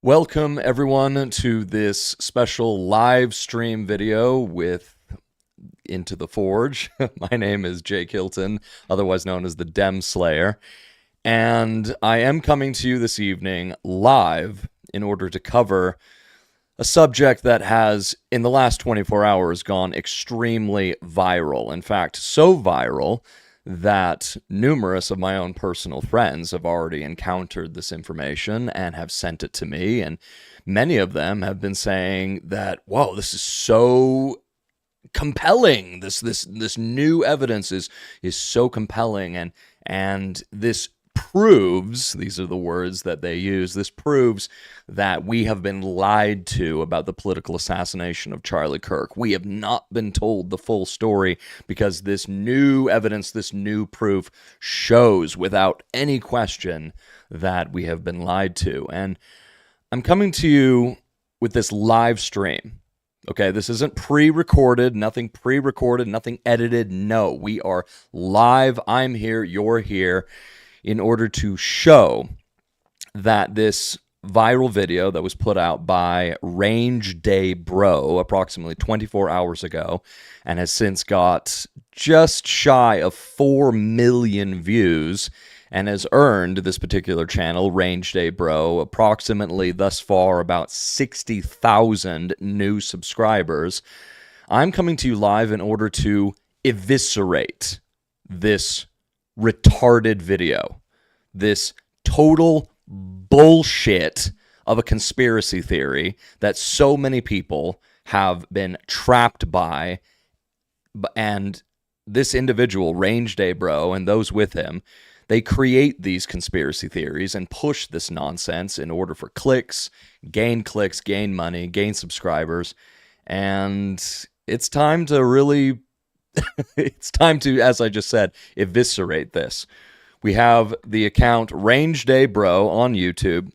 Welcome everyone to this special live stream video with Into the Forge. My name is Jake Hilton, otherwise known as the Dem Slayer, and I am coming to you this evening live in order to cover a subject that has, in the last 24 hours, gone extremely viral. In fact, so viral that numerous of my own personal friends have already encountered this information and have sent it to me, and many of them have been saying that, whoa, this is so compelling. This new evidence is so compelling, and this proves, these are the words that they use, this proves that we have been lied to about the political assassination of Charlie Kirk. We have not been told the full story because this new evidence, this new proof shows without any question that we have been lied to. And I'm coming to you with this live stream. Okay, this isn't pre-recorded, nothing edited. No, we are live. I'm here, you're here, in order to show that this viral video that was put out by Range Day Bro approximately 24 hours ago and has since got just shy of 4 million views and has earned this particular channel, Range Day Bro, approximately thus far about 60,000 new subscribers. I'm coming to you live in order to eviscerate this retarded video, this total bullshit of a conspiracy theory that so many people have been trapped by. And this individual, Range Day Bro, and those with him, they create these conspiracy theories and push this nonsense in order for clicks, gain money, gain subscribers. And it's time to really it's time to, as I just said, eviscerate this. We have the account Range Day Bro on YouTube,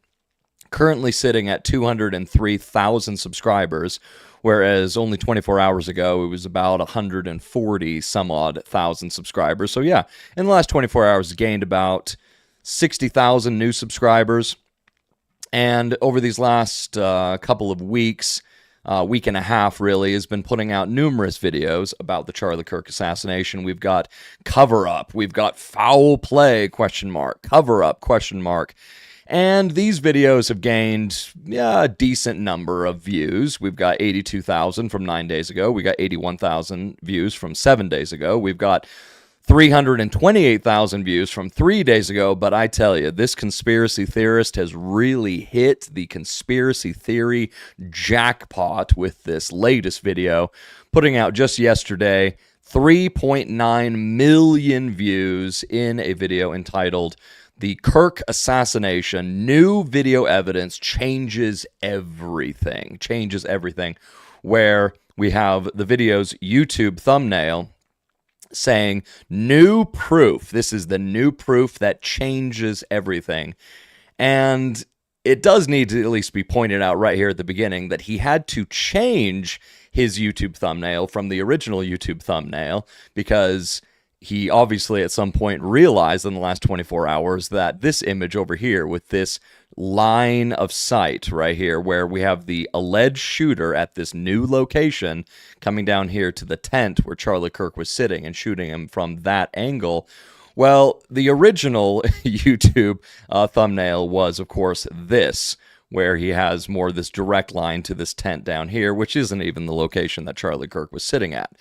currently sitting at 203,000 subscribers, whereas only 24 hours ago it was about 140 some odd thousand subscribers. So yeah, in the last 24 hours gained about 60,000 new subscribers. And over these last couple of weeks, week and a half really, has been putting out numerous videos about the Charlie Kirk assassination. We've got cover up, we've got foul play, cover up, and these videos have gained a decent number of views. We've got 82,000 from 9 days ago. We got 81,000 views from 7 days ago. We've got 328,000 views from 3 days ago, but I tell you, this conspiracy theorist has really hit the conspiracy theory jackpot with this latest video, putting out just yesterday 3.9 million views in a video entitled "The Kirk Assassination, New Video Evidence Changes Everything," where we have the video's YouTube thumbnail saying, "New proof. This is the new proof that changes everything." And it does need to at least be pointed out right here at the beginning that he had to change his YouTube thumbnail from the original YouTube thumbnail because he obviously at some point realized in the last 24 hours that this image over here with this line of sight right here where we have the alleged shooter at this new location coming down here to the tent where Charlie Kirk was sitting and shooting him from that angle. Well, the original YouTube thumbnail was, of course, this, where he has more of this direct line to this tent down here, which isn't even the location that Charlie Kirk was sitting at.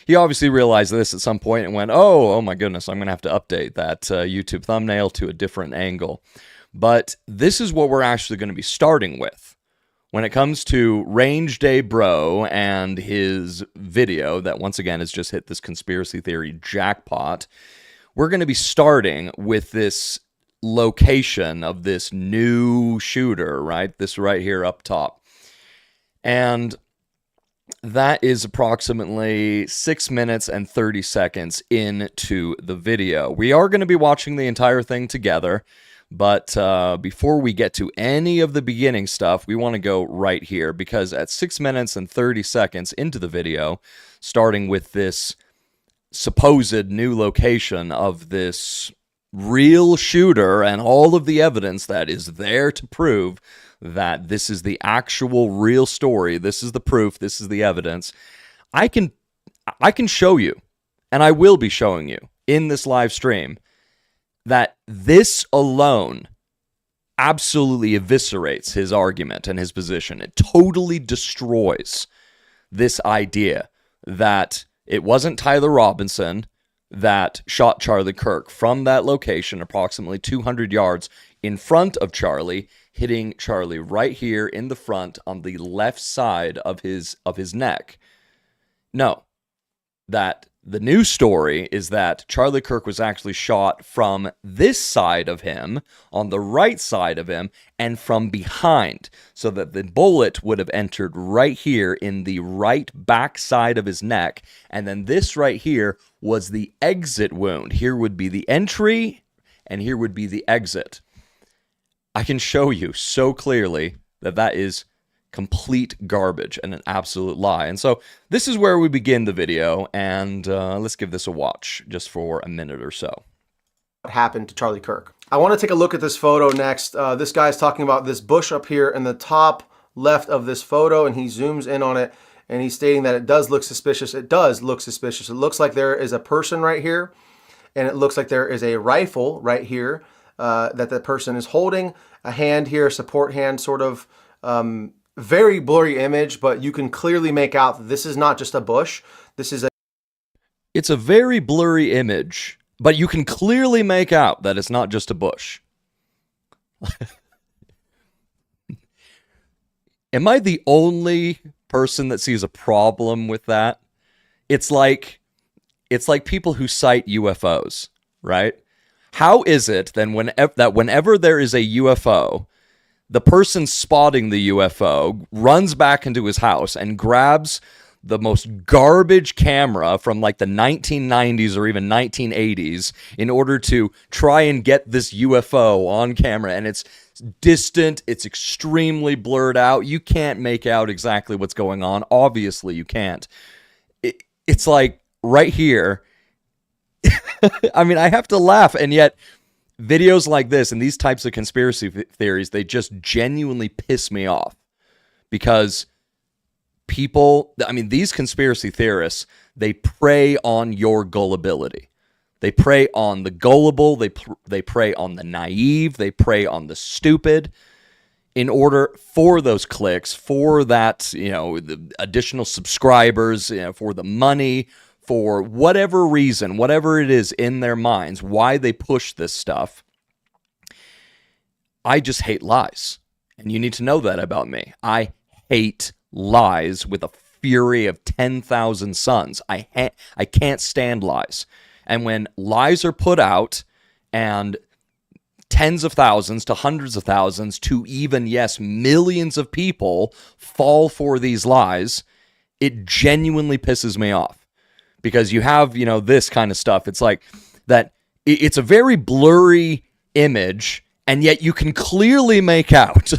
He obviously realized this at some point and went, oh my goodness, I'm going to have to update that YouTube thumbnail to a different angle. But this is what we're actually going to be starting with. When it comes to Range Day Bro and his video that once again has just hit this conspiracy theory jackpot, we're going to be starting with this location of this new shooter, right? This right here up top. And that is approximately 6 minutes and 30 seconds into the video. We are going to be watching the entire thing together, but before we get to any of the beginning stuff, we want to go right here, because at 6 minutes and 30 seconds into the video, starting with this supposed new location of this real shooter and all of the evidence that is there to prove that this is the actual real story, this is the proof, this is the evidence, I can show you, and I will be showing you in this live stream, that this alone absolutely eviscerates his argument and his position. It totally destroys this idea that it wasn't Tyler Robinson that shot Charlie Kirk from that location, approximately 200 yards in front of Charlie, hitting Charlie right here in the front on the left side of his neck. No, that the new story is that Charlie Kirk was actually shot from this side of him, on the right side of him, and from behind, so that the bullet would have entered right here in the right back side of his neck, and then this right here was the exit wound. Here would be the entry, and here would be the exit. I can show you so clearly that that is complete garbage and an absolute lie. And so this is where we begin the video, and let's give this a watch just for a minute or so. What happened to Charlie Kirk? I want to take a look at this photo next. This guy's talking about this bush up here in the top left of this photo, and he zooms in on it, and he's stating that it does look suspicious. It does look suspicious. It looks like there is a person right here, and it looks like there is a rifle right here that the person is holding. A hand here, support hand, sort of very blurry image, but you can clearly make out that this is not just a bush. This is a... It's a very blurry image, but you can clearly make out that it's not just a bush. Am I the only person that sees a problem with that? It's like people who cite UFOs, right? How is it then whenever there is a UFO, the person spotting the UFO runs back into his house and grabs the most garbage camera from like the 1990s or even 1980s in order to try and get this UFO on camera, and it's distant, it's extremely blurred out, you can't make out exactly what's going on, obviously you can't. It's like right here. I mean, I have to laugh, and yet videos like this and these types of conspiracy theories, they just genuinely piss me off, because people, I mean, these conspiracy theorists, they prey on your gullibility. They prey on the gullible, they prey on the naive, they prey on the stupid in order for those clicks, for that, you know, the additional subscribers, you know, for the money, for whatever reason, whatever it is in their minds, why they push this stuff. I just hate lies. And you need to know that about me. I hate lies with a fury of 10,000 suns. I can't stand lies. And when lies are put out and tens of thousands to hundreds of thousands to even, yes, millions of people fall for these lies, it genuinely pisses me off. Because you have, you know, this kind of stuff. It's like that. It's a very blurry image, and yet you can clearly make out.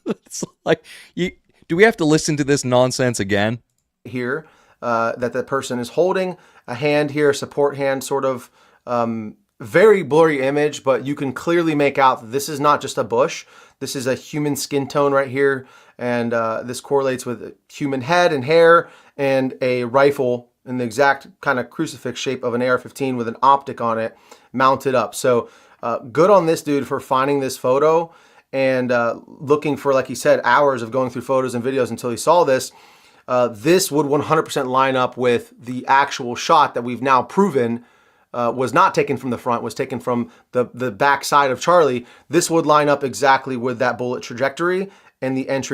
It's like, do we have to listen to this nonsense again? Here, that the person is holding a hand here, support hand, sort of very blurry image, but you can clearly make out that this is not just a bush. This is a human skin tone right here, and this correlates with a human head and hair and a rifle in the exact kind of crucifix shape of an AR-15 with an optic on it mounted up. So good on this dude for finding this photo and looking for, like he said, hours of going through photos and videos until he saw this. This would 100% line up with the actual shot that we've now proven was not taken from the front, was taken from the back side of Charlie. This would line up exactly with that bullet trajectory and the entry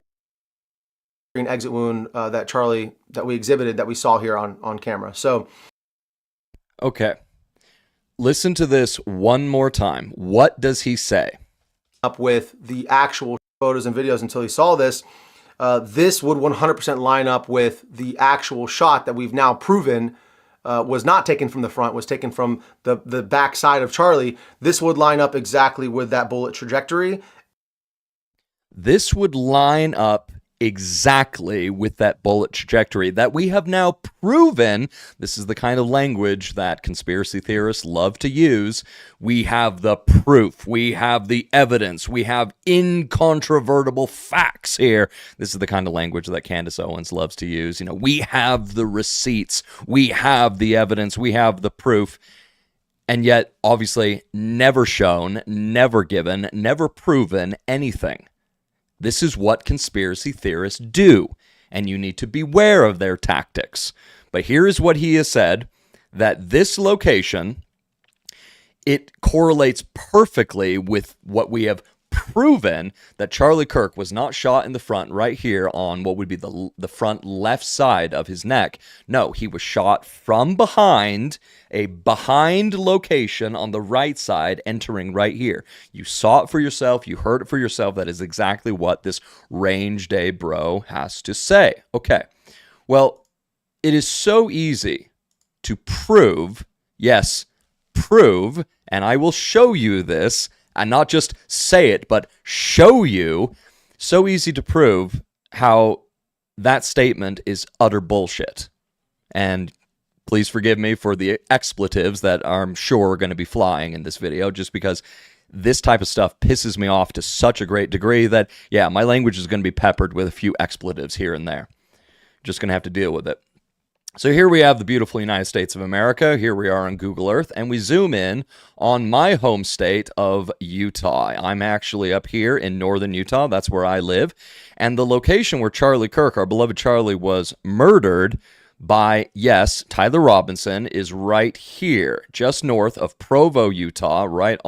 and exit wound that we exhibited, that we saw here on camera. So, okay, listen to this one more time. What does he say? Up with the actual photos and videos until he saw this. This would 100% line up with the actual shot that we've now proven was not taken from the front, was taken from the back side of Charlie. This would line up exactly with that bullet trajectory. This would line up exactly with that bullet trajectory that we have now proven. This is the kind of language that conspiracy theorists love to use. We have the proof, we have the evidence, we have incontrovertible facts here. This is the kind of language that Candace Owens loves to use. We have the receipts, we have the evidence, we have the proof. And yet, obviously, never shown, never given, never proven anything. This is what conspiracy theorists do, and you need to beware of their tactics. But here is what he has said, that this location, it correlates perfectly with what we have proven, that Charlie Kirk was not shot in the front right here on what would be the front left side of his neck. No, he was shot from behind, a behind location on the right side, entering right here. You saw it for yourself. You heard it for yourself. That is exactly what this range day bro has to say. Okay, well, it is so easy to prove, yes, prove, and I will show you this, and not just say it, but show you. So easy to prove how that statement is utter bullshit. And please forgive me for the expletives that I'm sure are going to be flying in this video, just because this type of stuff pisses me off to such a great degree that, yeah, my language is going to be peppered with a few expletives here and there. Just going to have to deal with it. So here we have the beautiful United States of America. Here we are on Google Earth, and we zoom in on my home state of Utah. I'm actually up here in northern Utah. That's where I live. And the location where Charlie Kirk, our beloved Charlie, was murdered by, yes, Tyler Robinson, is right here, just north of Provo, Utah, right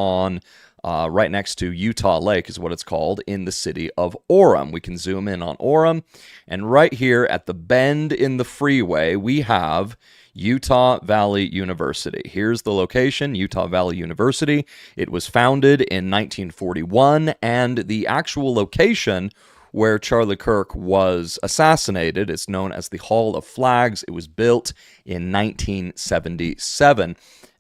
next to Utah Lake is what it's called, in the city of Orem. We can zoom in on Orem, and right here at the bend in the freeway, we have Utah Valley University. Here's the location, Utah Valley University. It was founded in 1941, and the actual location where Charlie Kirk was assassinated is known as the Hall of Flags. It was built in 1977.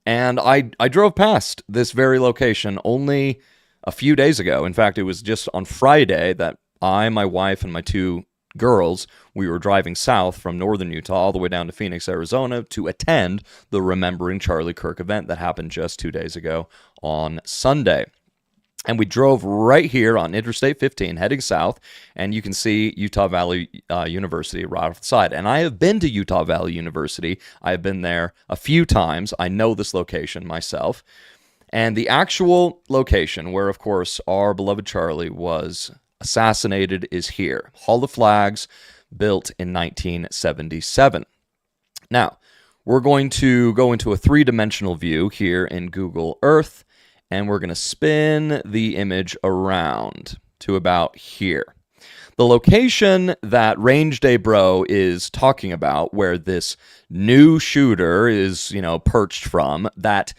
And I drove past this very location only a few days ago. In fact, it was just on Friday that I, my wife, and my two girls, we were driving south from northern Utah all the way down to Phoenix, Arizona to attend the Remembering Charlie Kirk event that happened just 2 days ago on Sunday. And we drove right here on Interstate 15 heading south, and you can see Utah Valley University right off the side. And I have been to Utah Valley University. I have been there a few times. I know this location myself. And the actual location where, of course, our beloved Charlie was assassinated is here. Hall of Flags, built in 1977. Now, we're going to go into a three-dimensional view here in Google Earth, and we're going to spin the image around to about here. The location that Range Day Bro is talking about, where this new shooter is, perched from, that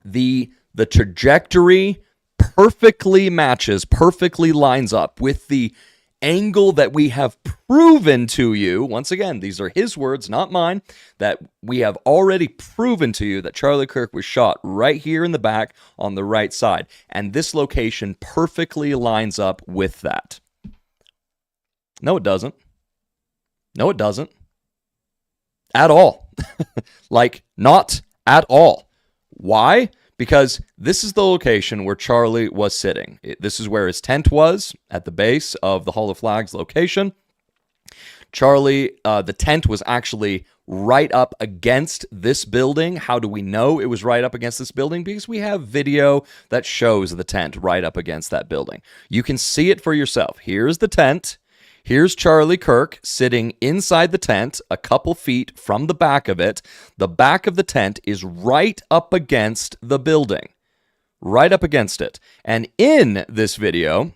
the trajectory perfectly matches, perfectly lines up with the angle that we have proven to you. Once again, these are his words, not mine, that we have already proven to you that Charlie Kirk was shot right here in the back on the right side. And this location perfectly lines up with that. No, it doesn't. No, it doesn't. At all. Like, not at all. Why? Because this is the location where Charlie was sitting. This is where his tent was, at the base of the Hall of Flags location. Charlie, the tent was actually right up against this building. How do we know it was right up against this building? Because we have video that shows the tent right up against that building. You can see it for yourself. Here's the tent. Here's Charlie Kirk sitting inside the tent, a couple feet from the back of it. The back of the tent is right up against the building. Right up against it. And in this video,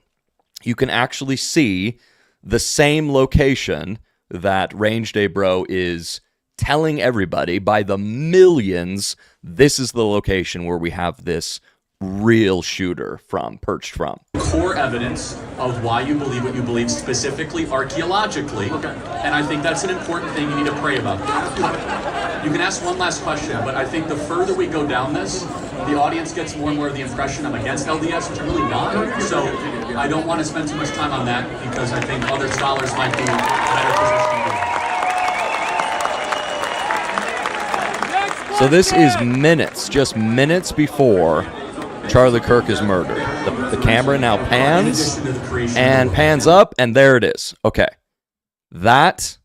you can actually see the same location that Range Day Bro is telling everybody by the millions. This is the location where we have this real shooter perched from. Core evidence of why you believe what you believe, specifically archaeologically. Okay. And I think that's an important thing you need to pray about. You can ask one last question, but I think the further we go down this, the audience gets more and more of the impression I'm against LDS, which I'm really not. So I don't want to spend too much time on that because I think other scholars might be better positioned. So this is minutes, just minutes before Charlie Kirk is murdered. The camera now pans and pans up, and there it is. Okay. That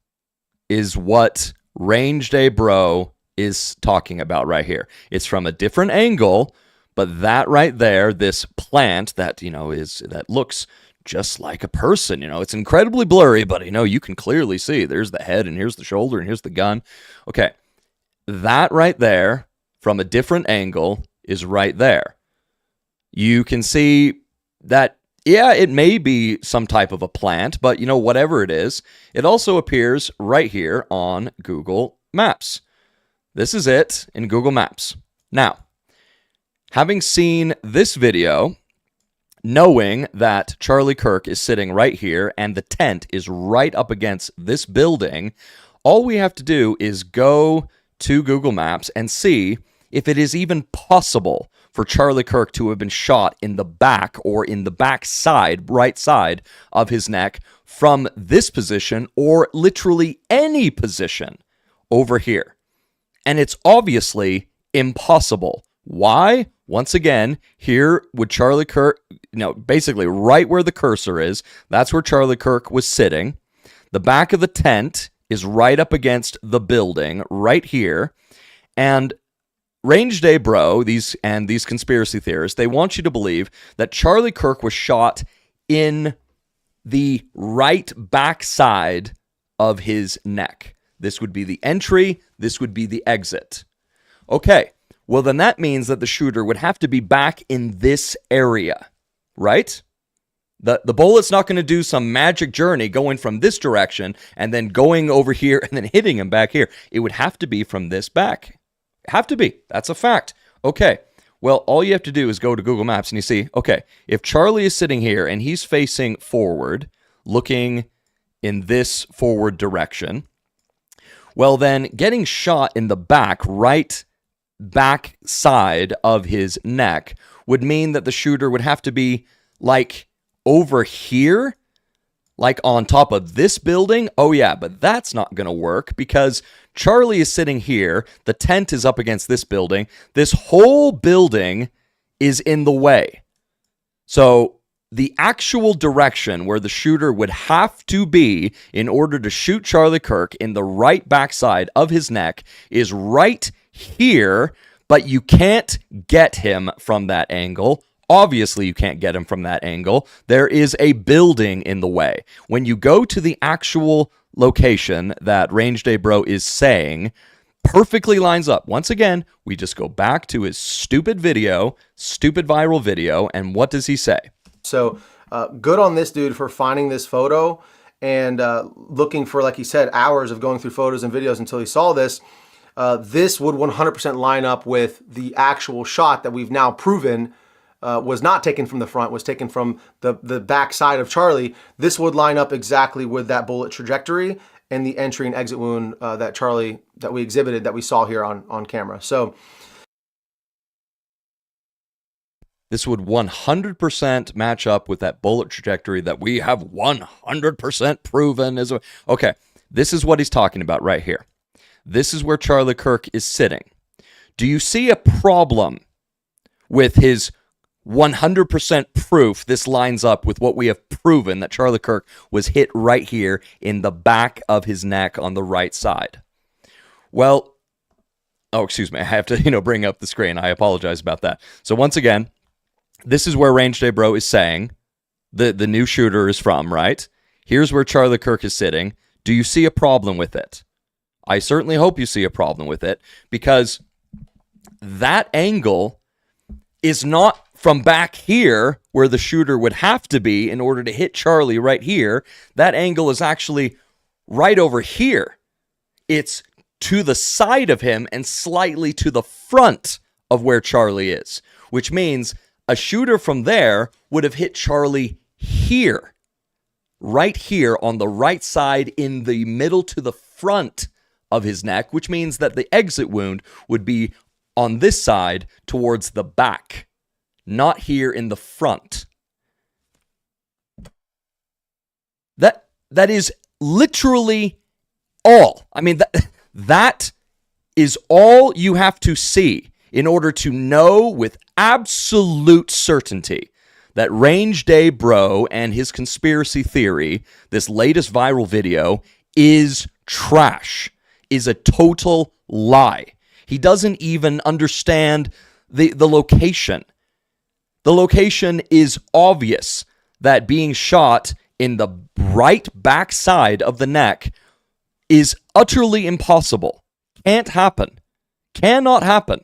is what Range Day Bro is talking about right here. It's from a different angle, but that right there, this plant that, that looks just like a person, it's incredibly blurry, but, you can clearly see there's the head and here's the shoulder and here's the gun. Okay. That right there from a different angle is right there. You can see that, yeah, it may be some type of a plant, but whatever it is, it also appears right here on Google Maps. This is it in Google Maps. Now, having seen this video, knowing that Charlie Kirk is sitting right here and the tent is right up against this building, all we have to do is go to Google Maps and see if it is even possible for Charlie Kirk to have been shot in the back or in the back side, right side of his neck from this position or literally any position over here. And it's obviously impossible. Why? Once again, here would Charlie Kirk, basically right where the cursor is, that's where Charlie Kirk was sitting. The back of the tent is right up against the building right here. And Range Day Bro, these conspiracy theorists, they want you to believe that Charlie Kirk was shot in the right backside of his neck. This would be the entry, this would be the exit. Okay, well then that means that the shooter would have to be back in this area, right? The bullet's not going to do some magic journey going from this direction and then going over here and then hitting him back here. It would have to be from this back. Have to be. That's a fact. Okay. Well, all you have to do is go to Google Maps and you see, okay, if Charlie is sitting here and he's facing forward, looking in this forward direction, well then getting shot in the back, right back side of his neck would mean that the shooter would have to be like over here, like on top of this building. Oh yeah, but that's not going to work because Charlie is sitting here. The tent is up against this building. This whole building is in the way. So the actual direction where the shooter would have to be in order to shoot Charlie Kirk in the right backside of his neck is right here, but you can't get him from that angle. Obviously, you can't get him from that angle. There is a building in the way. When you go to the actual location that Range Day Bro is saying, perfectly lines up. Once again, we just go back to his stupid viral video, and what does he say? So good on this dude for finding this photo and looking for, like he said, hours of going through photos and videos until he saw this. This would 100% line up with the actual shot that we've now proven was not taken from the front, was taken from the back side of Charlie. This would line up exactly with that bullet trajectory and the entry and exit wound that we exhibited, that we saw here on camera. So this would 100% match up with that bullet trajectory that we have 100% proven. Okay, this is what he's talking about right here. This is where Charlie Kirk is sitting. Do you see a problem with his 100% proof this lines up with what we have proven, that Charlie Kirk was hit right here in the back of his neck on the right side? Well, oh, excuse me, I have to, bring up the screen. I apologize about that. So once again, this is where Range Day Bro is saying the new shooter is from, right? Here's where Charlie Kirk is sitting. Do you see a problem with it? I certainly hope you see a problem with it, because that angle is not from back here where the shooter would have to be in order to hit Charlie right here. That angle is actually right over here. It's to the side of him and slightly to the front of where Charlie is, which means a shooter from there would have hit Charlie here, right here on the right side in the middle to the front of his neck, which means that the exit wound would be on this side towards the back, not here in the front. That is literally all. I mean, that is all you have to see in order to know with absolute certainty that Range Day Bro and his conspiracy theory, this latest viral video, is trash, is a total lie. He doesn't even understand the location. The location is obvious, that being shot in the right back side of the neck is utterly impossible. Can't happen. Cannot happen.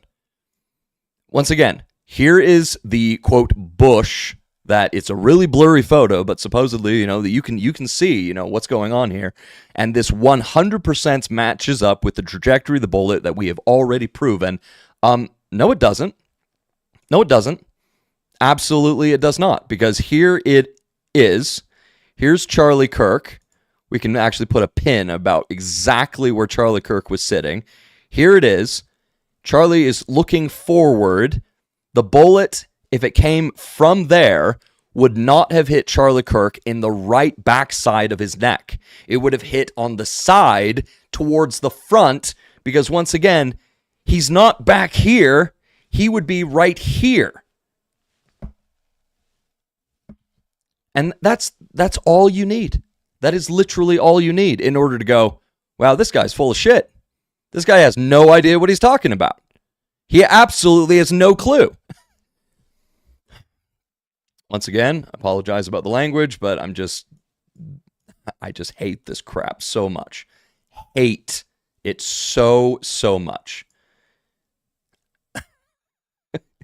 Once again, here is the, quote, bush, that it's a really blurry photo, but supposedly, that you can see, what's going on here. And this 100% matches up with the trajectory of the bullet that we have already proven. No, it doesn't. No, it doesn't. Absolutely, it does not. Because here it is. Here's Charlie Kirk. We can actually put a pin about exactly where Charlie Kirk was sitting. Here it is. Charlie is looking forward. The bullet, if it came from there, would not have hit Charlie Kirk in the right backside of his neck. It would have hit on the side towards the front, because once again, he's not back here. He would be right here. And that's all you need. That is literally all you need in order to go, wow, this guy's full of shit. This guy has no idea what he's talking about. He absolutely has no clue. Once again, I apologize about the language, but I just hate this crap so much. Hate it so much.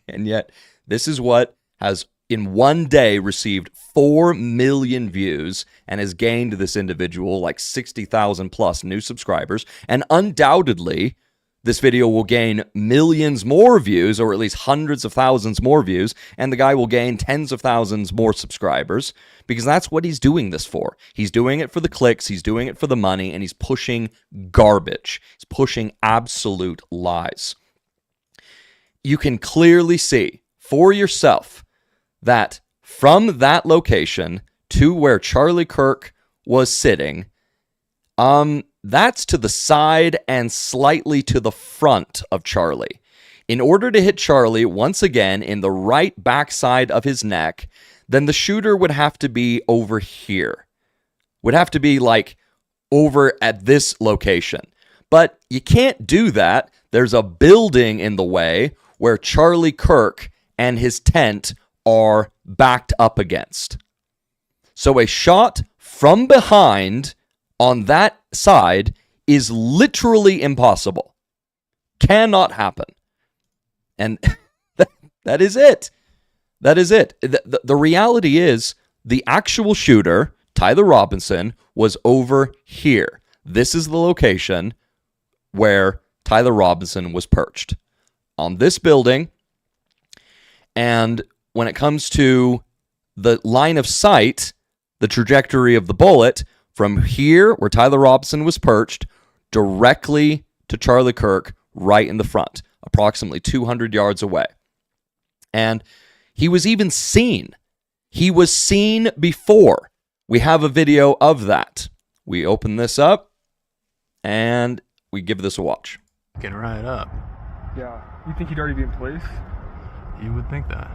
And yet, this is what has in one day received 4 million views and has gained this individual like 60,000 plus new subscribers. And undoubtedly, this video will gain millions more views, or at least hundreds of thousands more views, and the guy will gain tens of thousands more subscribers, because that's what he's doing this for. He's doing it for the clicks, he's doing it for the money, and he's pushing garbage. He's pushing absolute lies. You can clearly see for yourself that from that location to where Charlie Kirk was sitting, that's to the side and slightly to the front of Charlie. In order to hit Charlie, once again, in the right backside of his neck, then the shooter would have to be over here. Would have to be like over at this location. But you can't do that. There's a building in the way where Charlie Kirk and his tent are backed up against. So a shot from behind on that side is literally impossible. Cannot happen. And that is it. That is it. The reality is the actual shooter, Tyler Robinson, was over here. This is the location where Tyler Robinson was perched. On this building. And when it comes to the line of sight, the trajectory of the bullet, from here where Tyler Robinson was perched, directly to Charlie Kirk, right in the front, approximately 200 yards away. And he was even seen. He was seen before. We have a video of that. We open this up, and we give this a watch. Getting right up. Yeah. You think he'd already be in place? You would think that.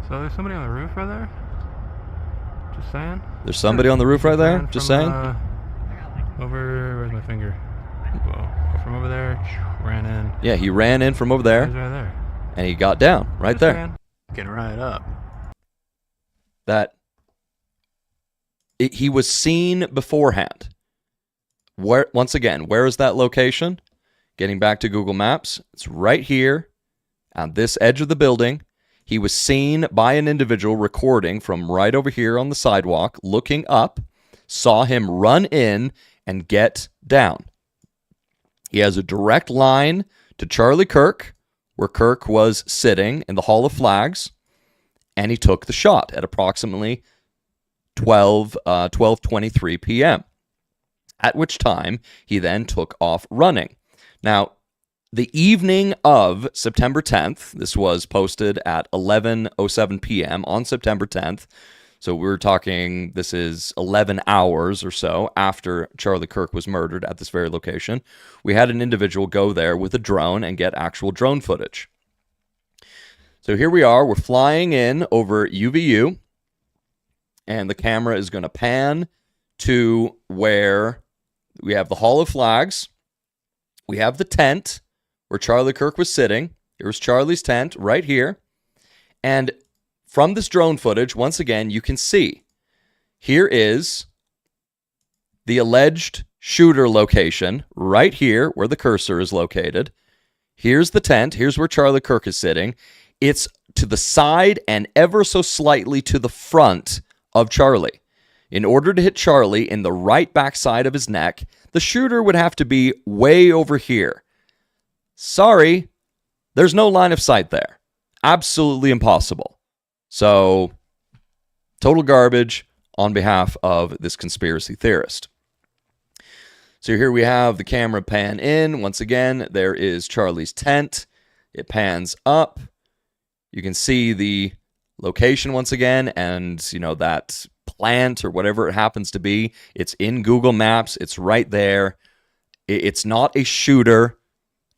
So there's somebody on the roof right there? Just saying. There's somebody on the roof right there? Just saying? Where's my finger? Whoa. From over there, ran in. Yeah, he ran in from over there. He's right there. And he got down right Just there. saying. Getting right up. He was seen beforehand. Once again, where is that location? Getting back to Google Maps, it's right here on this edge of the building. He was seen by an individual recording from right over here on the sidewalk, looking up, saw him run in and get down. He has a direct line to Charlie Kirk, where Kirk was sitting in the Hall of Flags, and he took the shot at approximately 12:23 p.m. at which time he then took off running. Now, the evening of September 10th, this was posted at 11:07 p.m. on September 10th. So we're talking, this is 11 hours or so after Charlie Kirk was murdered at this very location. We had an individual go there with a drone and get actual drone footage. So here we are, we're flying in over UVU, and the camera is going to pan to where we have the Hall of Flags. We have the tent where Charlie Kirk was sitting. Here's Charlie's tent right here. And from this drone footage, once again, you can see here is the alleged shooter location right here where the cursor is located. Here's the tent. Here's where Charlie Kirk is sitting. It's to the side and ever so slightly to the front of Charlie. In order to hit Charlie in the right backside of his neck, the shooter would have to be way over here. Sorry, there's no line of sight there. Absolutely impossible. So, total garbage on behalf of this conspiracy theorist. So here we have the camera pan in. Once again, there is Charlie's tent. It pans up. You can see the location once again, and that plant or whatever it happens to be. It's in Google Maps. It's right there. It's not a shooter.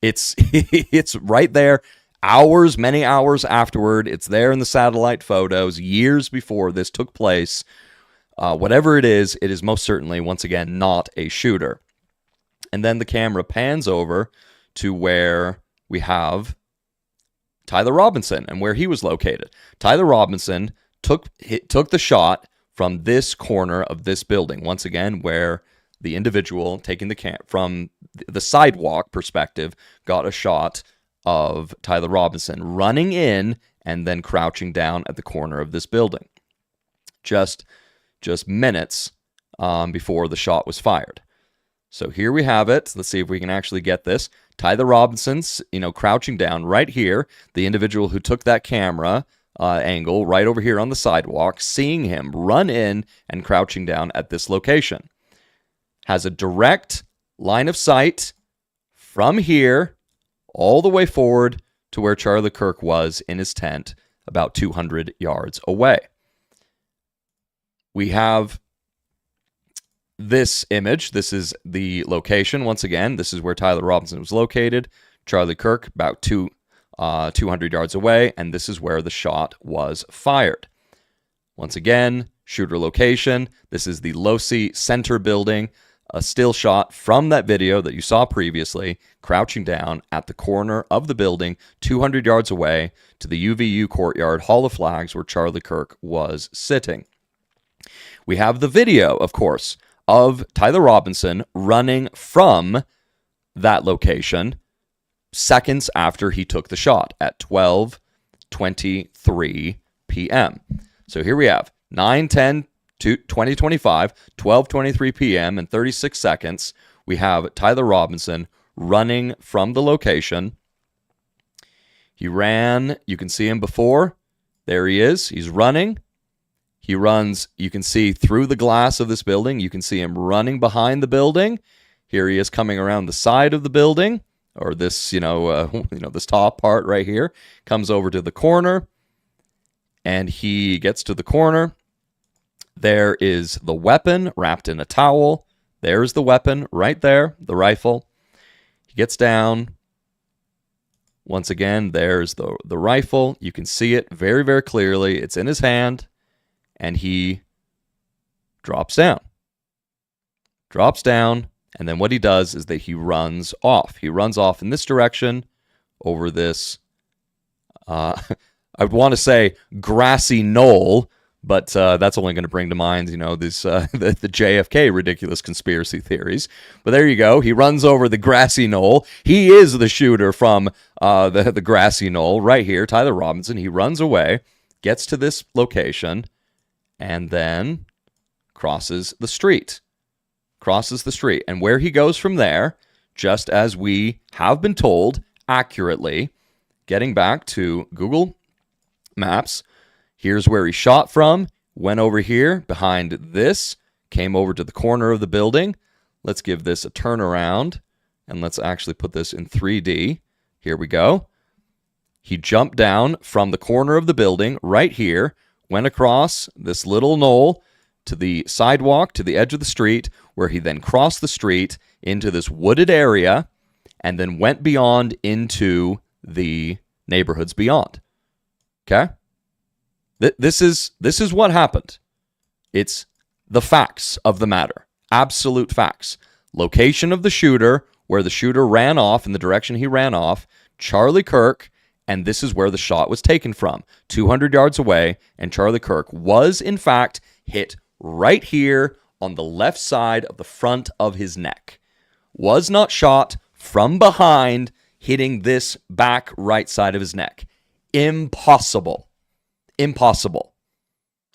It's it's right there. Many hours afterward. It's there in the satellite photos years before this took place. Whatever it is most certainly, once again, not a shooter. And then the camera pans over to where we have Tyler Robinson and where he was located. Tyler Robinson took the shot from this corner of this building. Once again, where the individual taking from the sidewalk perspective got a shot of Tyler Robinson running in and then crouching down at the corner of this building. Just minutes before the shot was fired. So here we have it. Let's see if we can actually get this. Tyler Robinson's, crouching down right here. The individual who took that camera angle right over here on the sidewalk, seeing him run in and crouching down at this location. Has a direct line of sight from here all the way forward to where Charlie Kirk was in his tent, about 200 yards away. We have this image. This is the location. Once again, this is where Tyler Robinson was located. Charlie Kirk about 200 yards away, and this is where the shot was fired. Once again, shooter location. This is the Losi Center building. A still shot from that video that you saw previously, crouching down at the corner of the building, 200 yards away to the UVU courtyard Hall of Flags where Charlie Kirk was sitting. We have the video, of course, of Tyler Robinson running from that location seconds after he took the shot at 12:23 p.m. So here we have 9/10/2025, 12:23 p.m. and 36 seconds. We have Tyler Robinson running from the location. He ran. You can see him before. There he is. He's running. He runs. You can see through the glass of this building. You can see him running behind the building. Here he is coming around the side of the building, or this, this top part right here. Comes over to the corner, and he gets to the corner. There is the weapon wrapped in a towel. There's the weapon right there, the rifle. He gets down. Once again, there's the rifle. You can see it very, very clearly. It's in his hand, and he drops down. And then what he does is that he runs off. He runs off in this direction over this, I would want to say grassy knoll, but that's only going to bring to mind, this the JFK ridiculous conspiracy theories. But there you go. He runs over the grassy knoll. He is the shooter from the grassy knoll right here, Tyler Robinson. He runs away, gets to this location, and then crosses the street. And where he goes from there, just as we have been told accurately, getting back to Google Maps, here's where he shot from, went over here behind this, came over to the corner of the building, Let's give this a turnaround, and let's actually put this in 3D. Here we go. He jumped down from the corner of the building right here, went across this little knoll to the sidewalk, to the edge of the street, where he then crossed the street into this wooded area, and then went beyond into the neighborhoods beyond. Okay? This is what happened. It's the facts of the matter. Absolute facts. Location of the shooter, where the shooter ran off, in the direction he ran off, Charlie Kirk, and this is where the shot was taken from. 200 yards away, and Charlie Kirk was, in fact, hit right here on the left side of the front of his neck. Was not shot from behind, hitting this back right side of his neck. Impossible. Impossible.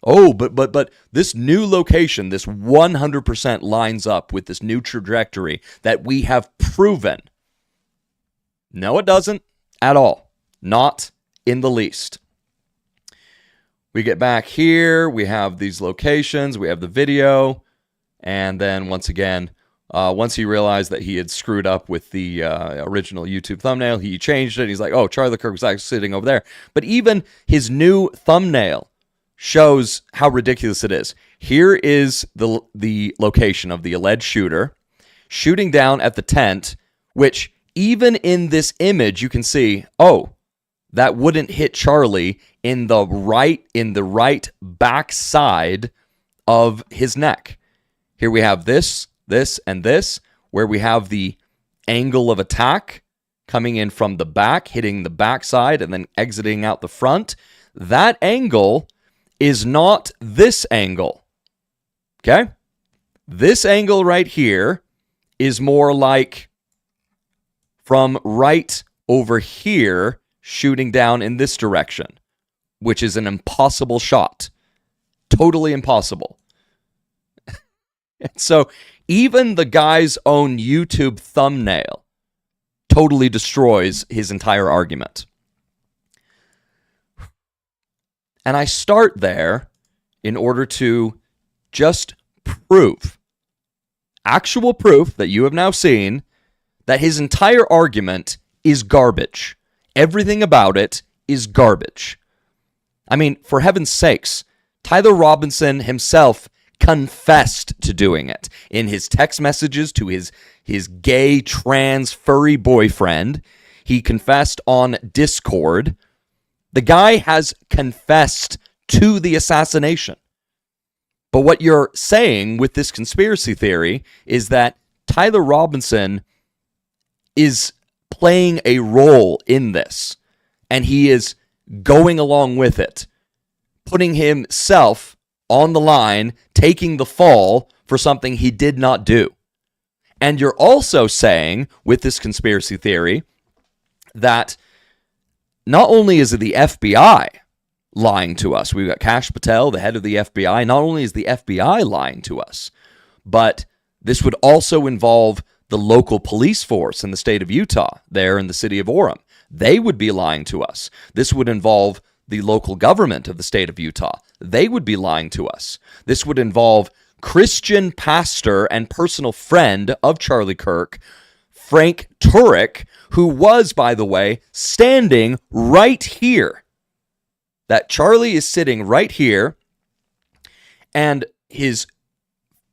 Oh, but this new location, this 100% lines up with this new trajectory that we have proven. No, it doesn't at all. Not in the least. We get back here. We have these locations. We have the video. And then once again, once he realized that he had screwed up with the original YouTube thumbnail, he changed it. He's like, oh, Charlie Kirk was actually sitting over there. But even his new thumbnail shows how ridiculous it is. Here is the location of the alleged shooter shooting down at the tent, which even in this image you can see, oh, that wouldn't hit Charlie in the right back side of his neck. Here we have this, and this, where we have the angle of attack coming in from the back, hitting the back side, and then exiting out the front. That angle is not this angle. Okay? This angle right here is more like from right over here shooting down in this direction, which is an impossible shot. Totally impossible. So even the guy's own YouTube thumbnail totally destroys his entire argument. And I start there in order to just prove, actual proof that you have now seen, that his entire argument is garbage. Everything about it is garbage. I mean, for heaven's sakes, Tyler Robinson himself confessed to doing it in his text messages to his gay, trans, furry boyfriend. He confessed on Discord. The guy has confessed to the assassination. But what you're saying with this conspiracy theory is that Tyler Robinson is playing a role in this, and he is going along with it, putting himself on the line, taking the fall for something he did not do. And you're also saying, with this conspiracy theory, that not only is it the FBI lying to us, we've got Kash Patel, the head of the FBI, not only is the FBI lying to us, but this would also involve the local police force in the state of Utah, there in the city of Orem. They would be lying to us. This would involve the local government of the state of Utah. They would be lying to us. This would involve Christian pastor and personal friend of Charlie Kirk, Frank Turek, who was, by the way, standing right here. That Charlie is sitting right here, and his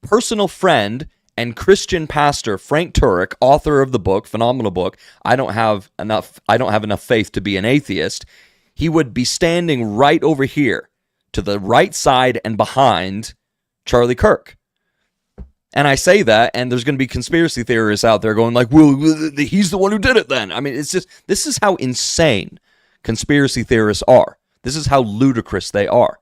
personal friend and Christian pastor Frank Turek, author of the book, phenomenal book, I don't have enough faith to be an atheist. He would be standing right over here to the right side and behind Charlie Kirk. And I say that, and there's going to be conspiracy theorists out there going like, well, he's the one who did it then. I mean, it's just, this is how insane conspiracy theorists are. This is how ludicrous they are.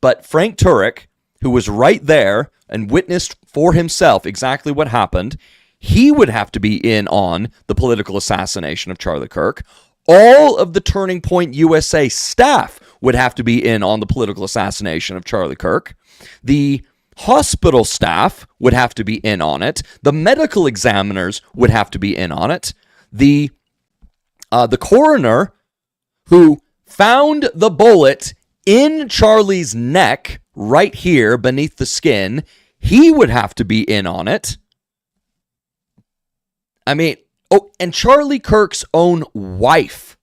But Frank Turek, who was right there and witnessed for himself exactly what happened, he would have to be in on the political assassination of Charlie Kirk. All of the Turning Point USA staff would have to be in on the political assassination of Charlie Kirk. The hospital staff would have to be in on it. The medical examiners would have to be in on it. The coroner who found the bullet in Charlie's neck right here beneath the skin, he would have to be in on it. I mean, oh, and Charlie Kirk's own wife,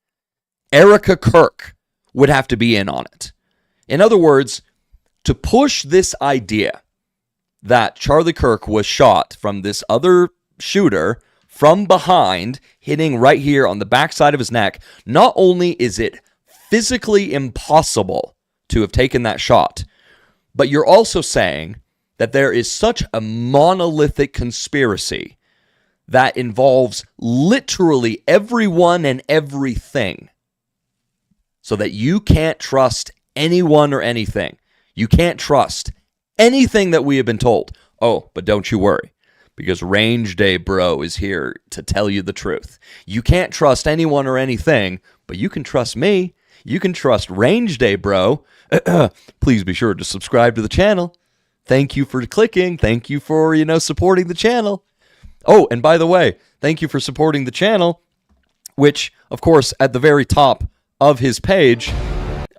Erica Kirk, would have to be in on it. In other words, to push this idea that Charlie Kirk was shot from this other shooter from behind, hitting right here on the backside of his neck, not only is it physically impossible to have taken that shot, but you're also saying that there is such a monolithic conspiracy that involves literally everyone and everything, so that you can't trust anyone or anything. You can't trust anything that we have been told. Oh, but don't you worry, because Range Day Bro is here to tell you the truth. You can't trust anyone or anything, but you can trust me. You can trust Range Day Bro. Please be sure to subscribe to the channel. Thank you for clicking. Thank you for, supporting the channel. Oh, and by the way, thank you for supporting the channel, which, of course, at the very top of his page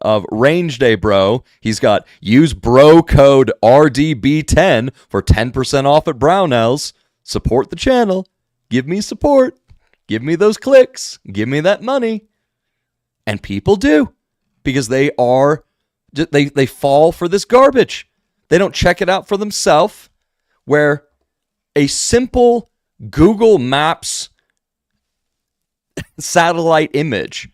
of Range Day Bro, he's got use bro code RDB10 for 10% off at Brownells. Support the channel. Give me support. Give me those clicks. Give me that money. And people do, because they fall for this garbage. They don't check it out for themselves, where a simple Google Maps satellite image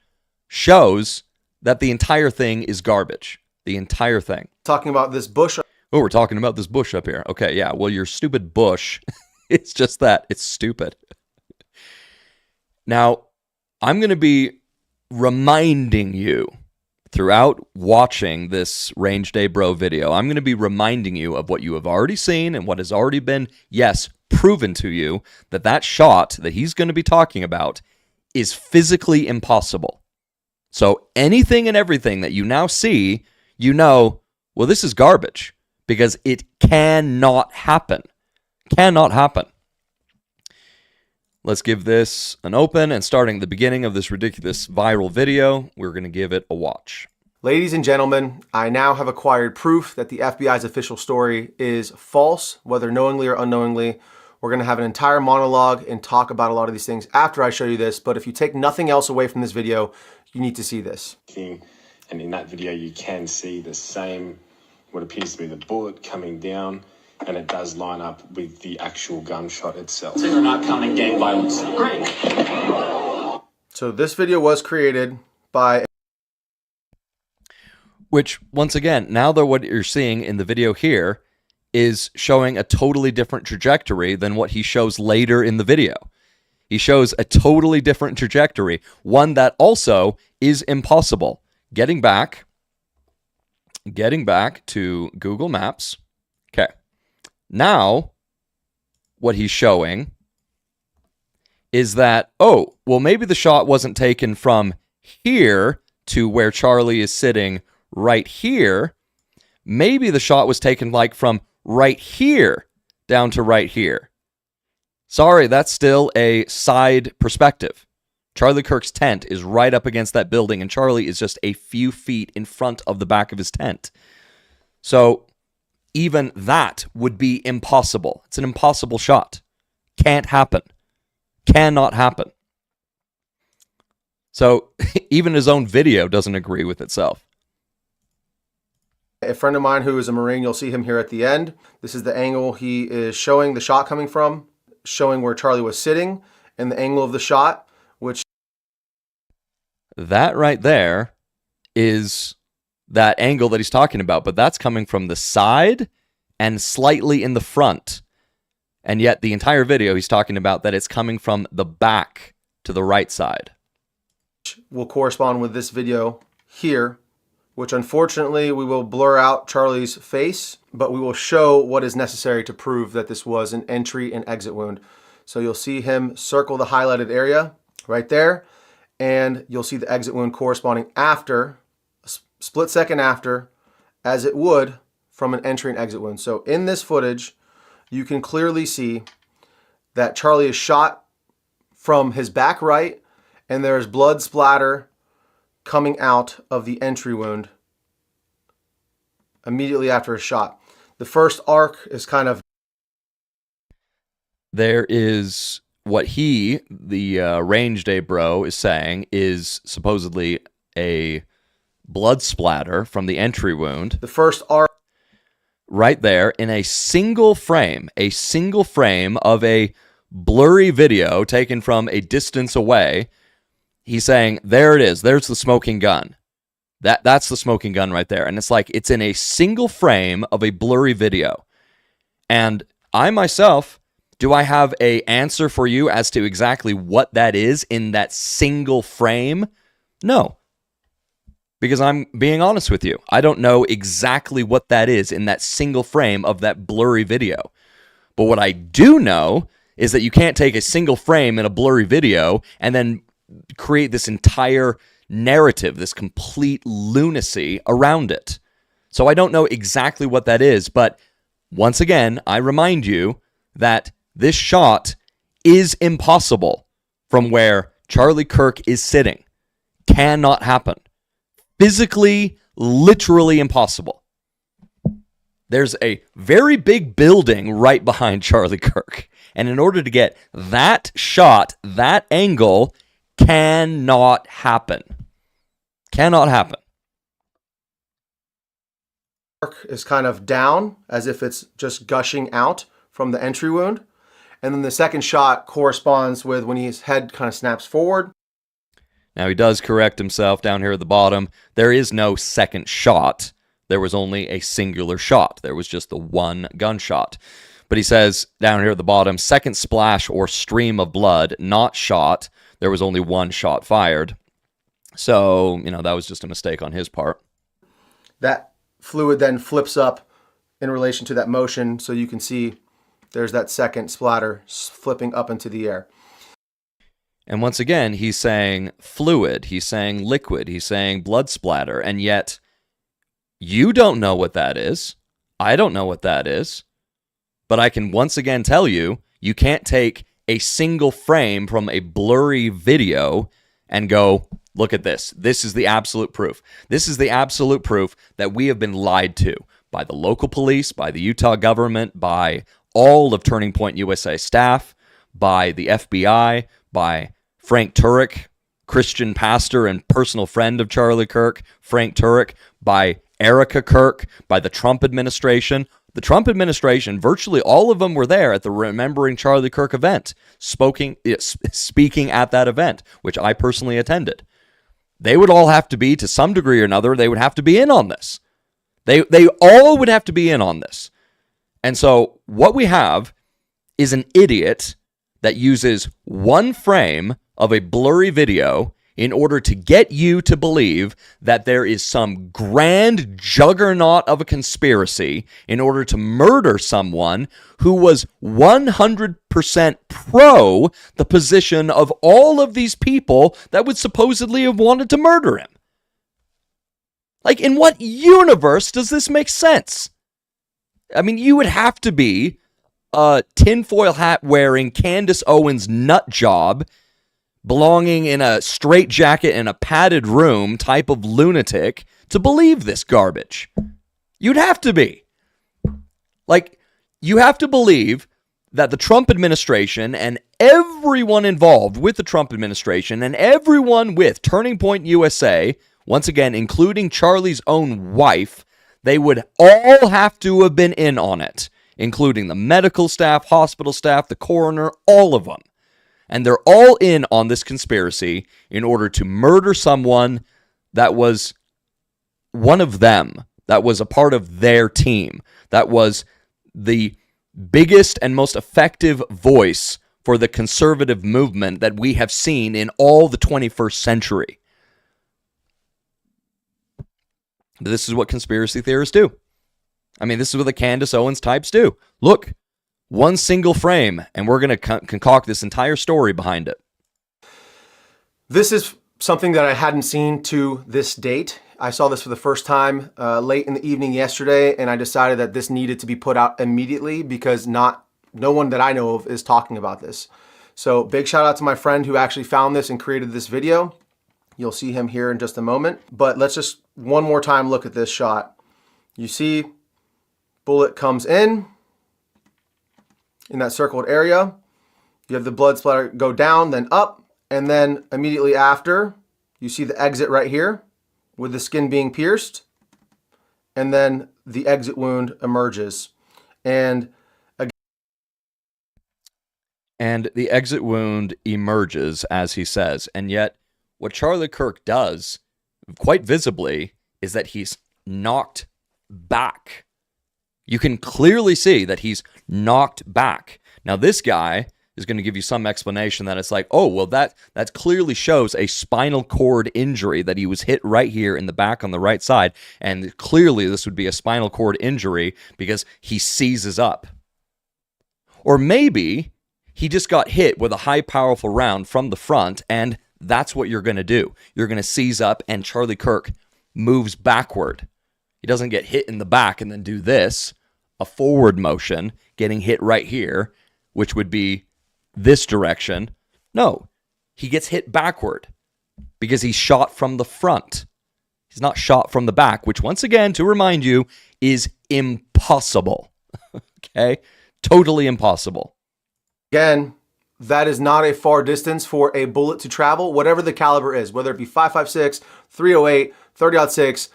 shows that the entire thing is garbage. The entire thing. Talking about this bush. Oh, we're talking about this bush up here. Okay, yeah. Well, your stupid bush, it's just that. It's stupid. Now, I'm going to be reminding you throughout watching this Range Day Bro video, I'm going to be reminding you of what you have already seen and what has already been, yes, proven to you, that shot that he's going to be talking about is physically impossible. So anything and everything that you now see, well, this is garbage, because it cannot happen. Cannot happen. Let's give this an open, and starting at the beginning of this ridiculous viral video, we're going to give it a watch. Ladies and gentlemen, I now have acquired proof that the FBI's official story is false, whether knowingly or unknowingly. We're going to have an entire monologue and talk about a lot of these things after I show you this, but if you take nothing else away from this video, you need to see this. And in that video, you can see the same, what appears to be the bullet coming down, and it does line up with the actual gunshot itself. So you're not counting gang violence. Great. So this video was created by... Which, once again, now that what you're seeing in the video here is showing a totally different trajectory than what he shows later in the video. He shows a totally different trajectory, one that also is impossible. Getting back to Google Maps. Okay. Now, what he's showing is that, oh, well, maybe the shot wasn't taken from here to where Charlie is sitting right here. Maybe the shot was taken like from right here down to right here. Sorry, that's still a side perspective. Charlie Kirk's tent is right up against that building, and Charlie is just a few feet in front of the back of his tent. So even that would be impossible. It's an impossible shot. Can't happen. Cannot happen. So even his own video doesn't agree with itself. A friend of mine who is a Marine, you'll see him here at the end. This is the angle he is showing the shot coming from, showing where Charlie was sitting and the angle of the shot, which... That right there is that angle that he's talking about, but that's coming from the side and slightly in the front. And yet the entire video he's talking about that it's coming from the back to the right side. Will correspond with this video here, which unfortunately we will blur out Charlie's face, but we will show what is necessary to prove that this was an entry and exit wound. So you'll see him circle the highlighted area right there, and you'll see the exit wound corresponding after, a split second after, as it would from an entry and exit wound. So in this footage, you can clearly see that Charlie is shot from his back right, and there's blood splatter coming out of the entry wound immediately after a shot. The first arc is kind of... There is what he, the range day bro, is saying is supposedly a blood splatter from the entry wound. The first R Right there in a single frame of a blurry video taken from a distance away. He's saying, there it is. There's the smoking gun. That's the smoking gun right there. And it's like, it's in a single frame of a blurry video. And I myself, do I have an answer for you as to exactly what that is in that single frame? No. Because I'm being honest with you. I don't know exactly what that is in that single frame of that blurry video. But what I do know is that you can't take a single frame in a blurry video and then create this entire narrative, this complete lunacy around it. So I don't know exactly what that is, but once again, I remind you that this shot is impossible from where Charlie Kirk is sitting. Cannot happen. Physically, literally impossible. There's a very big building right behind Charlie Kirk. And in order to get that shot, that angle, cannot happen. Cannot happen. is kind of down as if it's just gushing out from the entry wound. And then the second shot corresponds with when his head kind of snaps forward. Now he does correct himself down here at the bottom. There is no second shot. There was only a singular shot. There was just the one gunshot. But he says down here at the bottom, second splash or stream of blood, not shot. There was only one shot fired. So, that was just a mistake on his part. That fluid then flips up in relation to that motion. So you can see there's that second splatter flipping up into the air. And once again, he's saying fluid, he's saying liquid, he's saying blood splatter, and yet you don't know what that is. I don't know what that is. But I can once again tell you, you can't take a single frame from a blurry video and go, look at this. This is the absolute proof. This is the absolute proof that we have been lied to by the local police, by the Utah government, by all of Turning Point USA staff, by the FBI, by Frank Turek, Christian pastor and personal friend of Charlie Kirk, Frank Turek, by Erica Kirk, by the Trump administration. The Trump administration, virtually all of them were there at the Remembering Charlie Kirk event, speaking at that event, which I personally attended. They would all have to be, to some degree or another, they would have to be in on this. They all would have to be in on this. And so what we have is an idiot that uses one frame of a blurry video in order to get you to believe that there is some grand juggernaut of a conspiracy in order to murder someone who was 100% pro the position of all of these people that would supposedly have wanted to murder him. Like, in what universe does this make sense? I mean, you would have to be a tinfoil hat wearing Candace Owens nut job belonging in a straitjacket in a padded room type of lunatic to believe this garbage. You'd have to be. Like, you have to believe that the Trump administration and everyone involved with the Trump administration and everyone with Turning Point USA, once again, including Charlie's own wife, they would all have to have been in on it, including the medical staff, hospital staff, the coroner, all of them. And they're all in on this conspiracy in order to murder someone that was one of them, that was a part of their team, that was the biggest and most effective voice for the conservative movement that we have seen in all the 21st century. This is what conspiracy theorists do. I mean, this is what the Candace Owens types do. Look. One single frame, and we're going to concoct this entire story behind it. This is something that I hadn't seen to this date. I saw this for the first time late in the evening yesterday, and I decided that this needed to be put out immediately because no one that I know of is talking about this. So big shout out to my friend who actually found this and created this video. You'll see him here in just a moment. But let's just one more time look at this shot. You see, bullet comes in that circled area. You have the blood splatter go down, then up, and then immediately after, you see the exit right here with the skin being pierced, and then the exit wound emerges. And the exit wound emerges, as he says. And yet, what Charlie Kirk does, quite visibly, is that he's knocked back. You can clearly see that he's knocked back. Now, this guy is going to give you some explanation that it's like, oh, well, that clearly shows a spinal cord injury, that he was hit right here in the back on the right side. And clearly this would be a spinal cord injury because he seizes up. Or maybe he just got hit with a high, powerful round from the front, and that's what you're going to do. You're going to seize up, and Charlie Kirk moves backward. He doesn't get hit in the back and then do this, a forward motion, getting hit right here, which would be this direction. No, he gets hit backward because he's shot from the front. He's not shot from the back, which, once again, to remind you, is impossible. Okay? Totally impossible. again, that is not a far distance for a bullet to travel, whatever the caliber is, whether it be 5.56, 308, 30-06.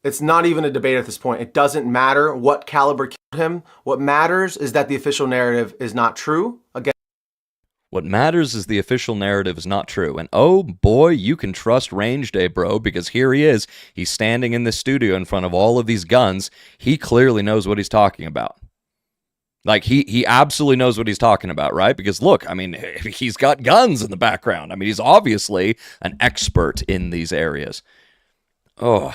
It's not even a debate at this point. It doesn't matter what caliber killed him. What matters is that the official narrative is not true. Again, what matters is the official narrative is not true. And oh boy, you can trust Range Day, bro, because here he is. He's standing in the studio in front of all of these guns. He clearly knows what he's talking about. Like, he absolutely knows what he's talking about, right? Because look, I mean, he's got guns in the background. I mean, he's obviously an expert in these areas. Oh.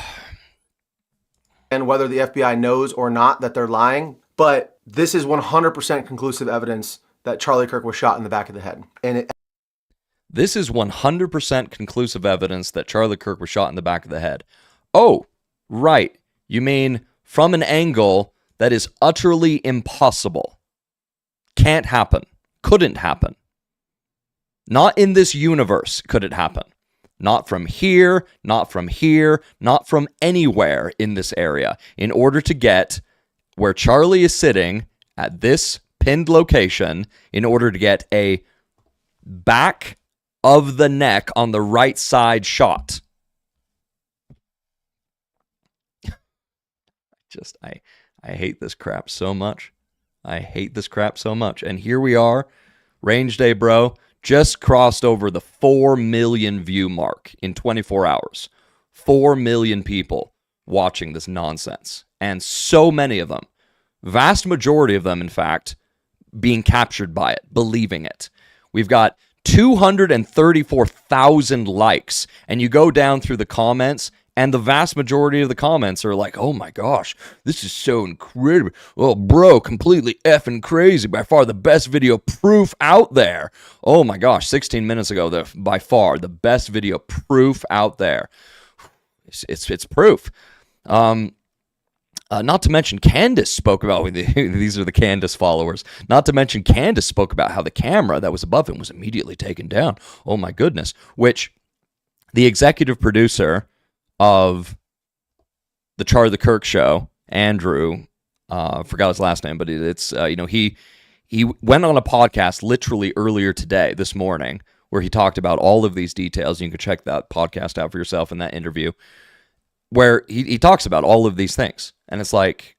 and whether the FBI knows or not that they're lying, but this is 100% conclusive evidence that Charlie Kirk was shot in the back of the head. And This is 100% conclusive evidence that Charlie Kirk was shot in the back of the head. Oh, right. You mean from an angle that is utterly impossible. Can't happen. Couldn't happen. Not in this universe could it happen. Not from here, not from here, not from anywhere in this area. In order to get where Charlie is sitting at this pinned location, in order to get a back of the neck on the right side shot. I hate this crap so much. I hate this crap so much. And here we are, Range Day, bro, just crossed over the 4 million view mark in 24 hours. 4 million people watching this nonsense. And so many of them, vast majority of them, in fact, being captured by it, believing it. We've got 234,000 likes, and you go down through the comments, and the vast majority of the comments are like, oh my gosh, this is so incredible. Oh, bro, completely effing crazy. By far the best video proof out there. Oh my gosh, 16 minutes ago, by far the best video proof out there. It's proof. Not to mention Candace spoke about, these are the Candace followers, not to mention Candace spoke about how the camera that was above him was immediately taken down. Oh my goodness. Which the executive producer of the Charlie Kirk show, Andrew, forgot his last name, but it's, he went on a podcast literally earlier today, this morning, where he talked about all of these details. You can check that podcast out for yourself in that interview, where he talks about all of these things. And it's like,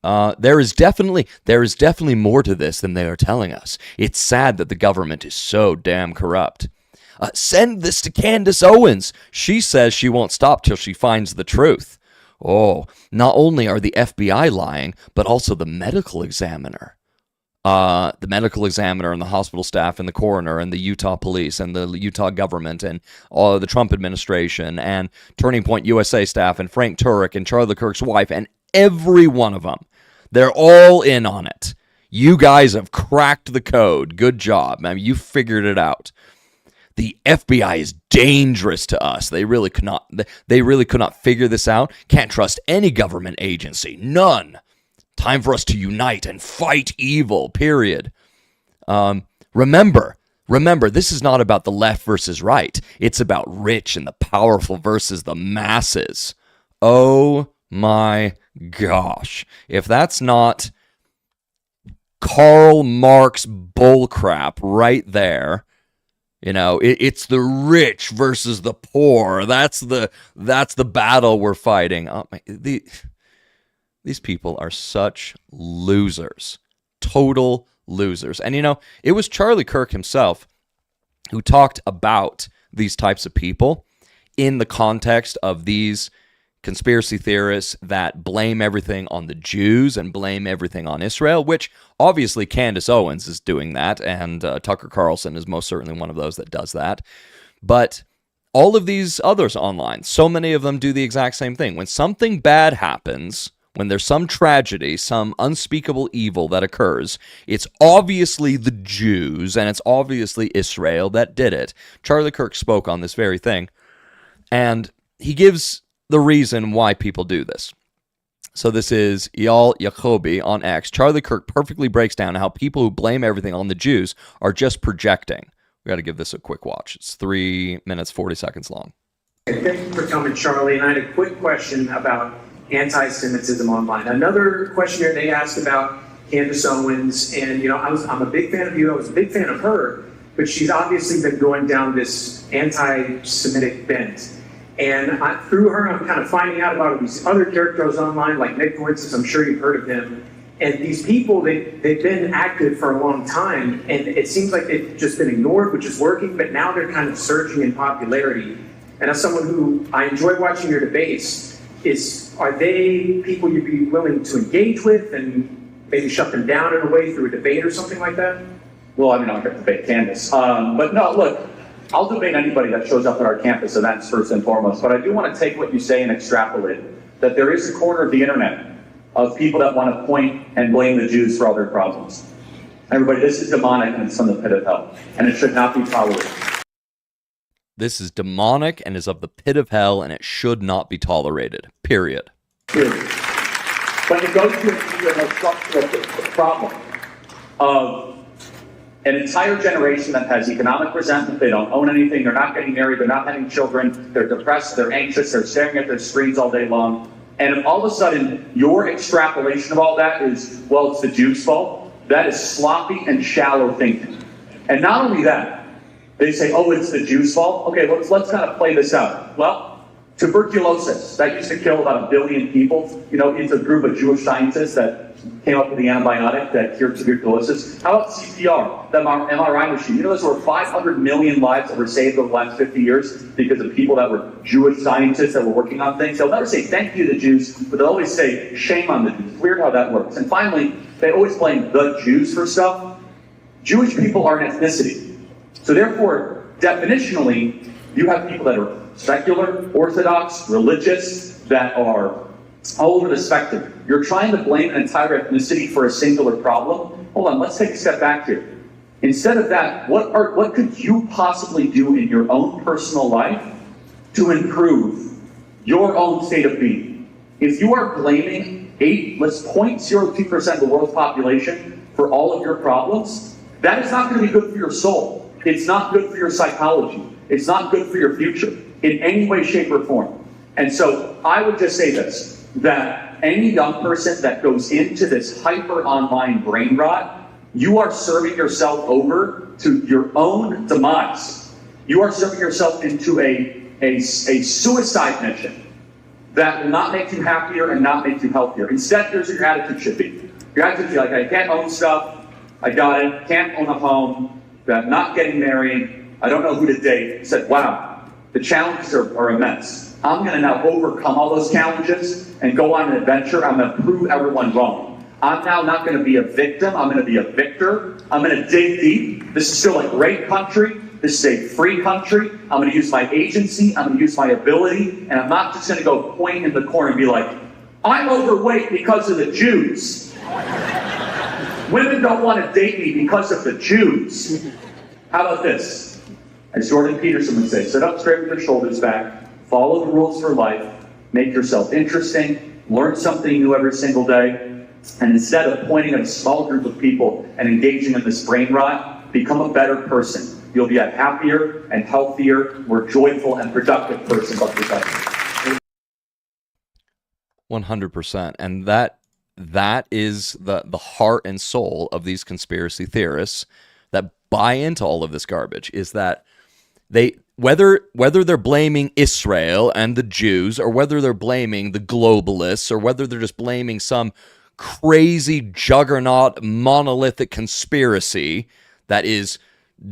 there is definitely more to this than they are telling us. It's sad that the government is so damn corrupt. Send this to Candace Owens. She says she won't stop till she finds the truth. Oh, not only are the FBI lying, but also the medical examiner. The medical examiner and the hospital staff and the coroner and the Utah police and the Utah government and all of the Trump administration and Turning Point USA staff and Frank Turek and Charlie Kirk's wife and every one of them. They're all in on it. You guys have cracked the code. Good job. I mean, you figured it out. The FBI is dangerous to us. They really could not figure this out. Can't trust any government agency. None. Time for us to unite and fight evil, period. Remember, this is not about the left versus right. It's about rich and the powerful versus the masses. Oh my gosh. If that's not Karl Marx bullcrap right there. You know, it's the rich versus the poor. That's the battle we're fighting. Oh, these people are such losers, total losers. And you know, it was Charlie Kirk himself who talked about these types of people in the context of these conspiracy theorists that blame everything on the Jews and blame everything on Israel, which obviously Candace Owens is doing that, and Tucker Carlson is most certainly one of those that does that. But all of these others online, so many of them do the exact same thing. When something bad happens, when there's some tragedy, some unspeakable evil that occurs, it's obviously the Jews and it's obviously Israel that did it. Charlie Kirk spoke on this very thing, and he gives the reason why people do this. So this is Yal Yacobi on X. Charlie Kirk perfectly breaks down how people who blame everything on the Jews are just projecting. We got to give this a quick watch. It's 3 minutes, 40 seconds long. Thank you for coming, Charlie. And I had a quick question about anti-Semitism online. Another question here they asked about Candace Owens. And, you know, I'm a big fan of you. I was a big fan of her. But she's obviously been going down this anti-Semitic bent. And through her, I'm kind of finding out about these other characters online, like Nick, for instance. I'm sure you've heard of him. And these people, they've been active for a long time, and it seems like they've just been ignored, which is working, but now they're kind of surging in popularity. And as someone who, I enjoy watching your debates, are they people you'd be willing to engage with and maybe shut them down in a way through a debate or something like that? Well, I mean, I'm going to debate Candace. But no, look, I'll debate anybody that shows up at our campus events first and foremost, but I do want to take what you say and extrapolate that there is a corner of the internet of people that want to point and blame the Jews for all their problems. Everybody, this is demonic and it's from the pit of hell, and it should not be tolerated. This is demonic and is of the pit of hell, and it should not be tolerated. Period. Period. But it goes to the structural problem of an entire generation that has economic resentment. They don't own anything. They're not getting married. They're not having children. They're depressed. They're anxious. They're staring at their screens all day long. And if all of a sudden your extrapolation of all that is, well, it's the Jews' fault, that is sloppy and shallow thinking. And not only that, they say, oh, it's the Jews' fault. Okay, let's kind of play this out. Well, tuberculosis, that used to kill about 1 billion people. You know, it's a group of Jewish scientists that came up with the antibiotic that cured tuberculosis. How about CPR, the MRI machine? You know, there's over 500 million lives that were saved over the last 50 years because of people that were Jewish scientists that were working on things. They'll never say thank you to the Jews, but they'll always say shame on the Jews. It's weird how that works. And finally, they always blame the Jews for stuff. Jewish people are an ethnicity. So therefore, definitionally, you have people that are secular, orthodox, religious, that are all over the spectrum. You're trying to blame an entire ethnicity for a singular problem. Hold on, let's take a step back here. Instead of that, what could you possibly do in your own personal life to improve your own state of being? If you are blaming 0.02% of the world's population for all of your problems, that is not going to be good for your soul. It's not good for your psychology. It's not good for your future in any way, shape, or form. And so I would just say this, that any young person that goes into this hyper online brain rot, you are serving yourself over to your own demise. You are serving yourself into a suicide mission that will not make you happier and not make you healthier. Instead, here's what your attitude should be. Your attitude should be like, I can't own stuff, I got it, can't own a home, I'm not getting married, I don't know who to date. You said, wow, the challenges are immense. I'm going to now overcome all those challenges and go on an adventure. I'm going to prove everyone wrong. I'm now not going to be a victim. I'm going to be a victor. I'm going to dig deep. This is still a great country. This is a free country. I'm going to use my agency. I'm going to use my ability. And I'm not just going to go point in the corner and be like, I'm overweight because of the Jews. Women don't want to date me because of the Jews. How about this? As Jordan Peterson would say, sit up straight with your shoulders back. Follow the rules for life, make yourself interesting, learn something new every single day, and instead of pointing at a small group of people and engaging in this brain rot, become a better person. You'll be a happier and healthier, more joyful and productive person of your life. 100%. And that that is the heart and soul of these conspiracy theorists that buy into all of this garbage, is that they, whether they're blaming Israel and the Jews, or whether they're blaming the globalists, or whether they're just blaming some crazy juggernaut monolithic conspiracy that is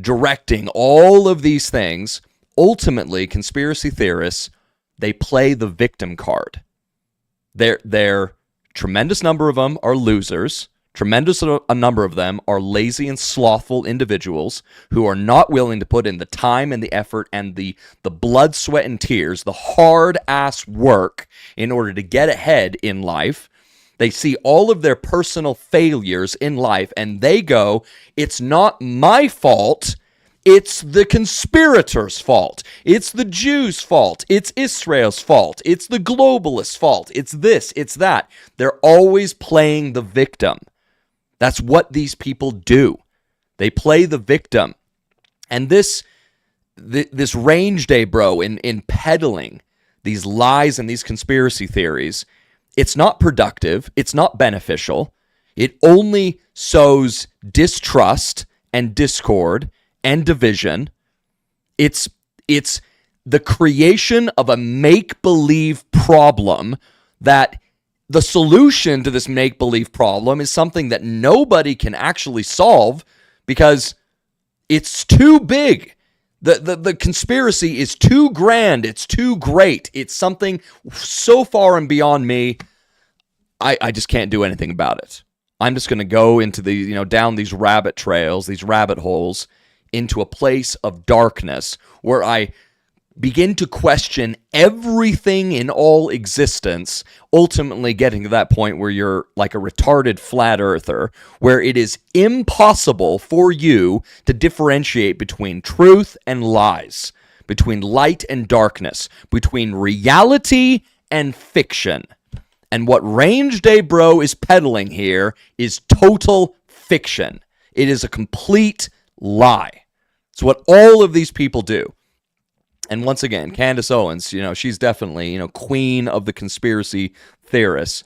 directing all of these things, ultimately conspiracy theorists, they play the victim card. They're tremendous number of them are losers. Tremendous a number of them are lazy and slothful individuals who are not willing to put in the time and the effort and the blood, sweat, and tears, the hard-ass work in order to get ahead in life. They see all of their personal failures in life and they go, it's not my fault, it's the conspirators' fault. It's the Jews' fault. It's Israel's fault. It's the globalists' fault. It's this, it's that. They're always playing the victim. That's what these people do. They play the victim. And this range day, bro, in peddling these lies and these conspiracy theories, it's not productive. It's not beneficial. It only sows distrust and discord and division. It's the creation of a make-believe problem that the solution to this make-believe problem is something that nobody can actually solve because it's too big. The conspiracy is too grand. It's too great. It's something so far and beyond me. I just can't do anything about it. I'm just going to go into the, down these rabbit trails, these rabbit holes, into a place of darkness where I begin to question everything in all existence, ultimately getting to that point where you're like a retarded flat earther, where it is impossible for you to differentiate between truth and lies, between light and darkness, between reality and fiction. And what Range Day Bro is peddling here is total fiction. It is a complete lie. It's what all of these people do. And once again, Candace Owens, she's definitely, queen of the conspiracy theorists.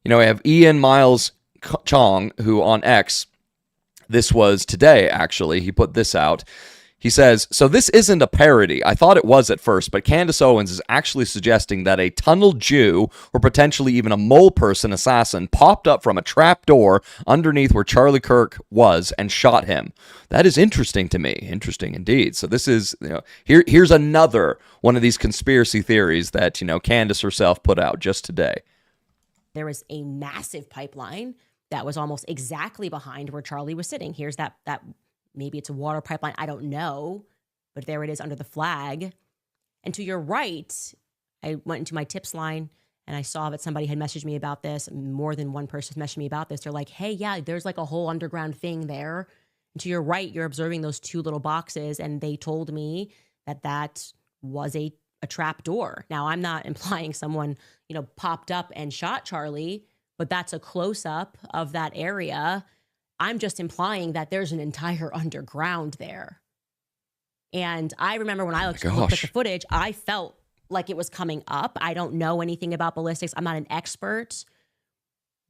I have Ian Miles Chong, who on X, this was today, actually, he put this out. He says, so this isn't a parody. I thought it was at first, but Candace Owens is actually suggesting that a tunnel Jew, or potentially even a mole person assassin, popped up from a trap door underneath where Charlie Kirk was and shot him. That is interesting to me. Interesting indeed. So this is, here's another one of these conspiracy theories that, Candace herself put out just today. There was a massive pipeline that was almost exactly behind where Charlie was sitting. Here's that maybe it's a water pipeline, I don't know, but there it is under the flag. And to your right, I went into my tips line and I saw that somebody had messaged me about this. More than one person messaged me about this. They're like, hey, yeah, there's like a whole underground thing there. And to your right, you're observing those two little boxes. And they told me that was a trap door. Now, I'm not implying someone, popped up and shot Charlie, but that's a close-up of that area. I'm just implying that there's an entire underground there. And I remember when I looked at the footage, I felt like it was coming up. I don't know anything about ballistics. I'm not an expert.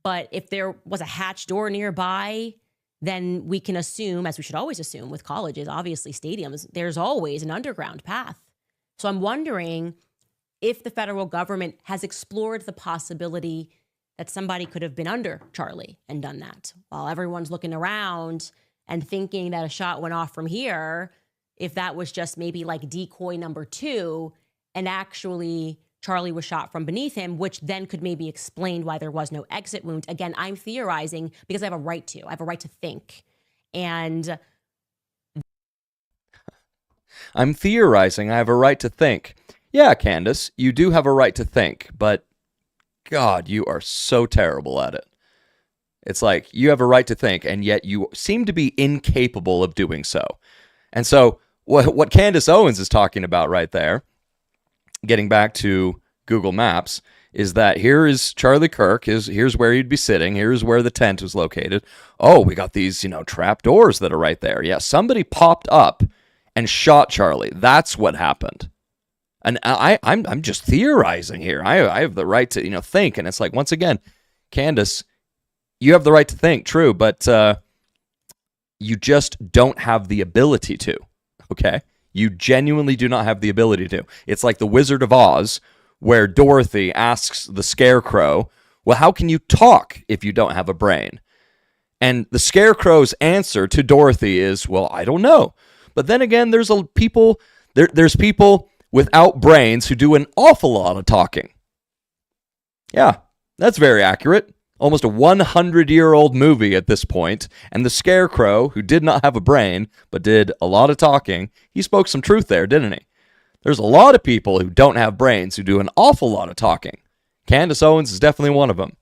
But if there was a hatch door nearby, then we can assume, as we should always assume with colleges, obviously stadiums, there's always an underground path. So I'm wondering if the federal government has explored the possibility that somebody could have been under Charlie and done that while everyone's looking around and thinking that a shot went off from here, if that was just maybe like decoy number 2 and actually Charlie was shot from beneath him, which then could maybe explain why there was no exit wound. Again, I'm theorizing because I have a right to. I have a right to think. And I'm theorizing. I have a right to think. Yeah, Candace, you do have a right to think, but God, you are so terrible at it. It's like you have a right to think, and yet you seem to be incapable of doing so. And so what Candace Owens is talking about right there, getting back to Google Maps, is that here is Charlie Kirk, here's where he'd be sitting, here's where the tent was located. Oh, we got these, trap doors that are right there. Yeah, somebody popped up and shot Charlie. That's what happened. And I'm just theorizing here. I have the right to, think. And it's like, once again, Candace, you have the right to think, true, but you just don't have the ability to, okay? You genuinely do not have the ability to. It's like the Wizard of Oz, where Dorothy asks the Scarecrow, well, how can you talk if you don't have a brain? And the Scarecrow's answer to Dorothy is, well, I don't know. But then again, there's people without brains who do an awful lot of talking. Yeah, that's very accurate. Almost a 100-year-old movie at this point, and the Scarecrow, who did not have a brain, but did a lot of talking, he spoke some truth there, didn't he? There's a lot of people who don't have brains who do an awful lot of talking. Candace Owens is definitely one of them.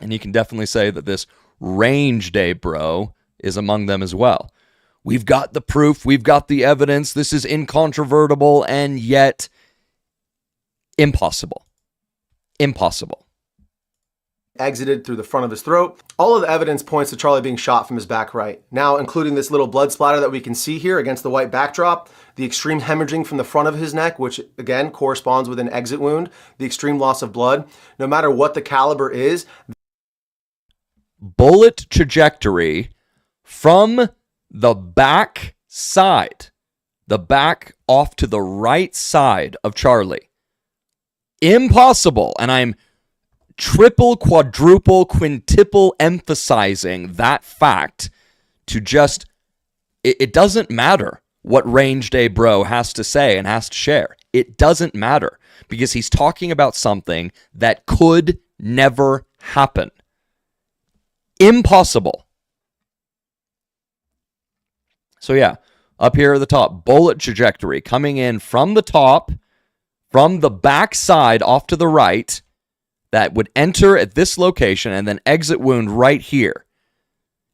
And you can definitely say that this range day bro is among them as well. We've got the proof, we've got the evidence, this is incontrovertible, and yet impossible. Impossible. Exited through the front of his throat. All of the evidence points to Charlie being shot from his back right. Now, including this little blood splatter that we can see here against the white backdrop, the extreme hemorrhaging from the front of his neck, which again corresponds with an exit wound, the extreme loss of blood. No matter what the caliber is, bullet trajectory from the back side, the back off to the right side of Charlie. Impossible. And I'm triple, quadruple, quintuple emphasizing that fact to just, it doesn't matter what range day bro has to say and has to share. It doesn't matter because he's talking about something that could never happen. Impossible. So yeah, up here at the top, bullet trajectory coming in from the top, from the back side off to the right, that would enter at this location and then exit wound right here.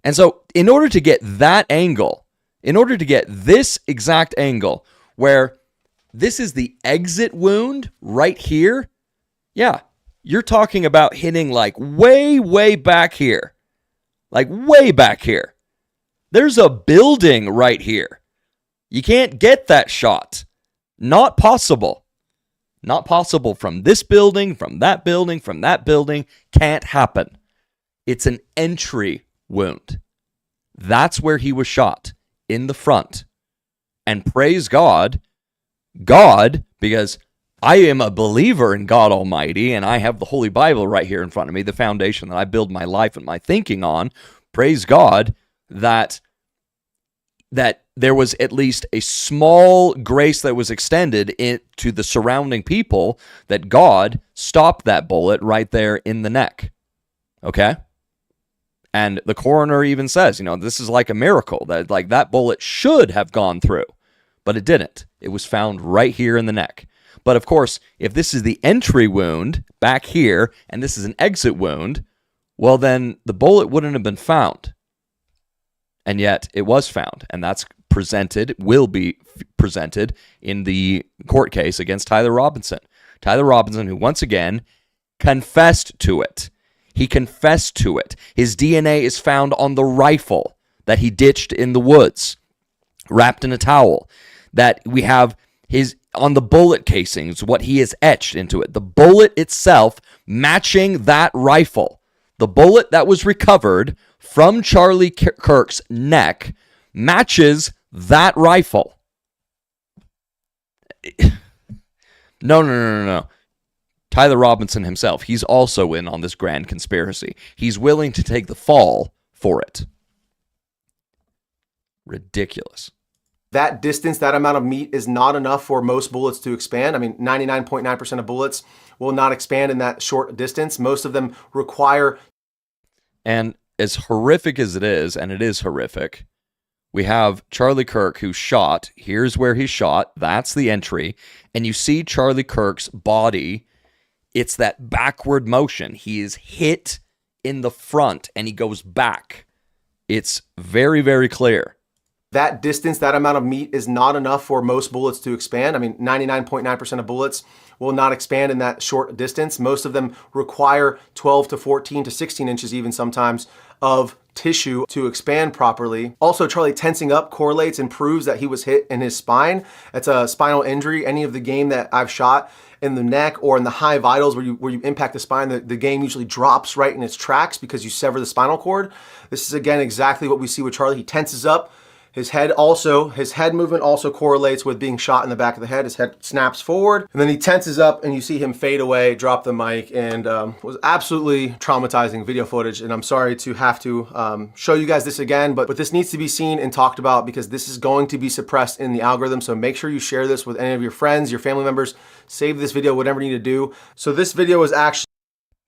And so in order to get that angle, in order to get this exact angle where this is the exit wound right here, yeah, you're talking about hitting like way, way back here. Like way back here. There's a building right here. You can't get that shot. Not possible. Not possible from this building, from that building, from that building. Can't happen. It's an entry wound. That's where he was shot, in the front. And praise God, because I am a believer in God Almighty, and I have the Holy Bible right here in front of me, the foundation that I build my life and my thinking on. Praise God that there was at least a small grace that was extended to the surrounding people, that God stopped that bullet right there in the neck. Okay? And the coroner even says, this is like a miracle, that like that bullet should have gone through, but it didn't. It was found right here in the neck. But of course, if this is the entry wound back here and this is an exit wound, well then the bullet wouldn't have been found. And yet it was found, and that's will be presented in the court case against Tyler Robinson. Tyler Robinson, who once again confessed to it. He confessed to it. His DNA is found on the rifle that he ditched in the woods, wrapped in a towel. That we have on the bullet casings, what he has etched into it. The bullet itself matching that rifle. The bullet that was recovered from Charlie Kirk's neck matches that rifle. No. Tyler Robinson himself, he's also in on this grand conspiracy. He's willing to take the fall for it. Ridiculous. that distance, that amount of meat is not enough for most bullets to expand. I mean, 99.9% of bullets will not expand in that short distance. Most of them require. And as horrific as it is, and it is horrific, we have Charlie Kirk who shot. Here's where he shot. That's the entry. And you see Charlie Kirk's body. It's that backward motion. He is hit in the front and he goes back. It's very, very clear. That distance, that amount of meat is not enough for most bullets to expand. I mean, 99.9% of bullets will not expand in that short distance. Most of them require 12 to 14 to 16 inches even sometimes of tissue to expand properly. Also, Charlie tensing up correlates and proves that he was hit in his spine. It's a spinal injury. Any of the game that I've shot, in the neck or in the high vitals where you impact the spine, the game usually drops right in its tracks because you sever the spinal cord. This is again exactly what we see with Charlie. He tenses up. His head movement also correlates with being shot in the back of the head. His head snaps forward, and then he tenses up, and you see him fade away, drop the mic, and was absolutely traumatizing video footage. And I'm sorry to have to show you guys this again, but this needs to be seen and talked about because this is going to be suppressed in the algorithm. So make sure you share this with any of your friends, your family members. Save this video, whatever you need to do. So this video was actually...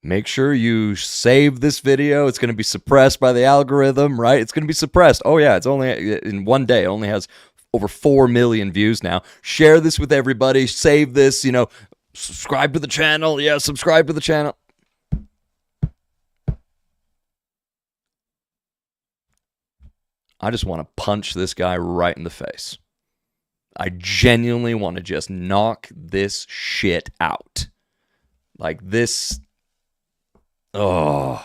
Make sure you save this video. It's going to be suppressed by the algorithm, right? It's going to be suppressed. Oh yeah, it's only in one day. It only has over 4 million views now. Share this with everybody. Save this, you know, subscribe to the channel. Yeah, subscribe to the channel. I just want to punch this guy right in the face. I genuinely want to just knock this shit out. Like this... Oh,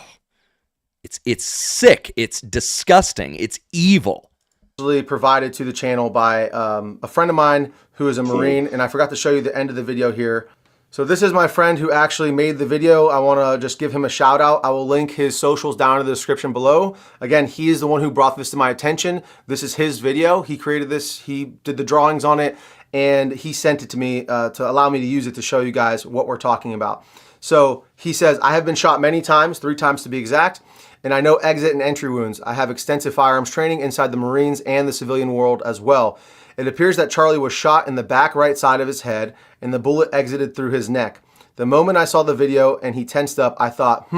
it's sick. It's disgusting. It's evil. Provided to the channel by a friend of mine who is a Marine, and I forgot to show you the end of the video here. So this is my friend who actually made the video. I want to just give him a shout out. I will link his socials down in the description below. Again, he is the one who brought this to my attention. This is his video. He created this. He did the drawings on it, and he sent it to me to allow me to use it to show you guys what we're talking about. So he says, I have been shot many times, 3 times to be exact, and I know exit and entry wounds. I have extensive firearms training inside the Marines and the civilian world as well. It appears that Charlie was shot in the back right side of his head and the bullet exited through his neck. The moment I saw the video and he tensed up, I thought,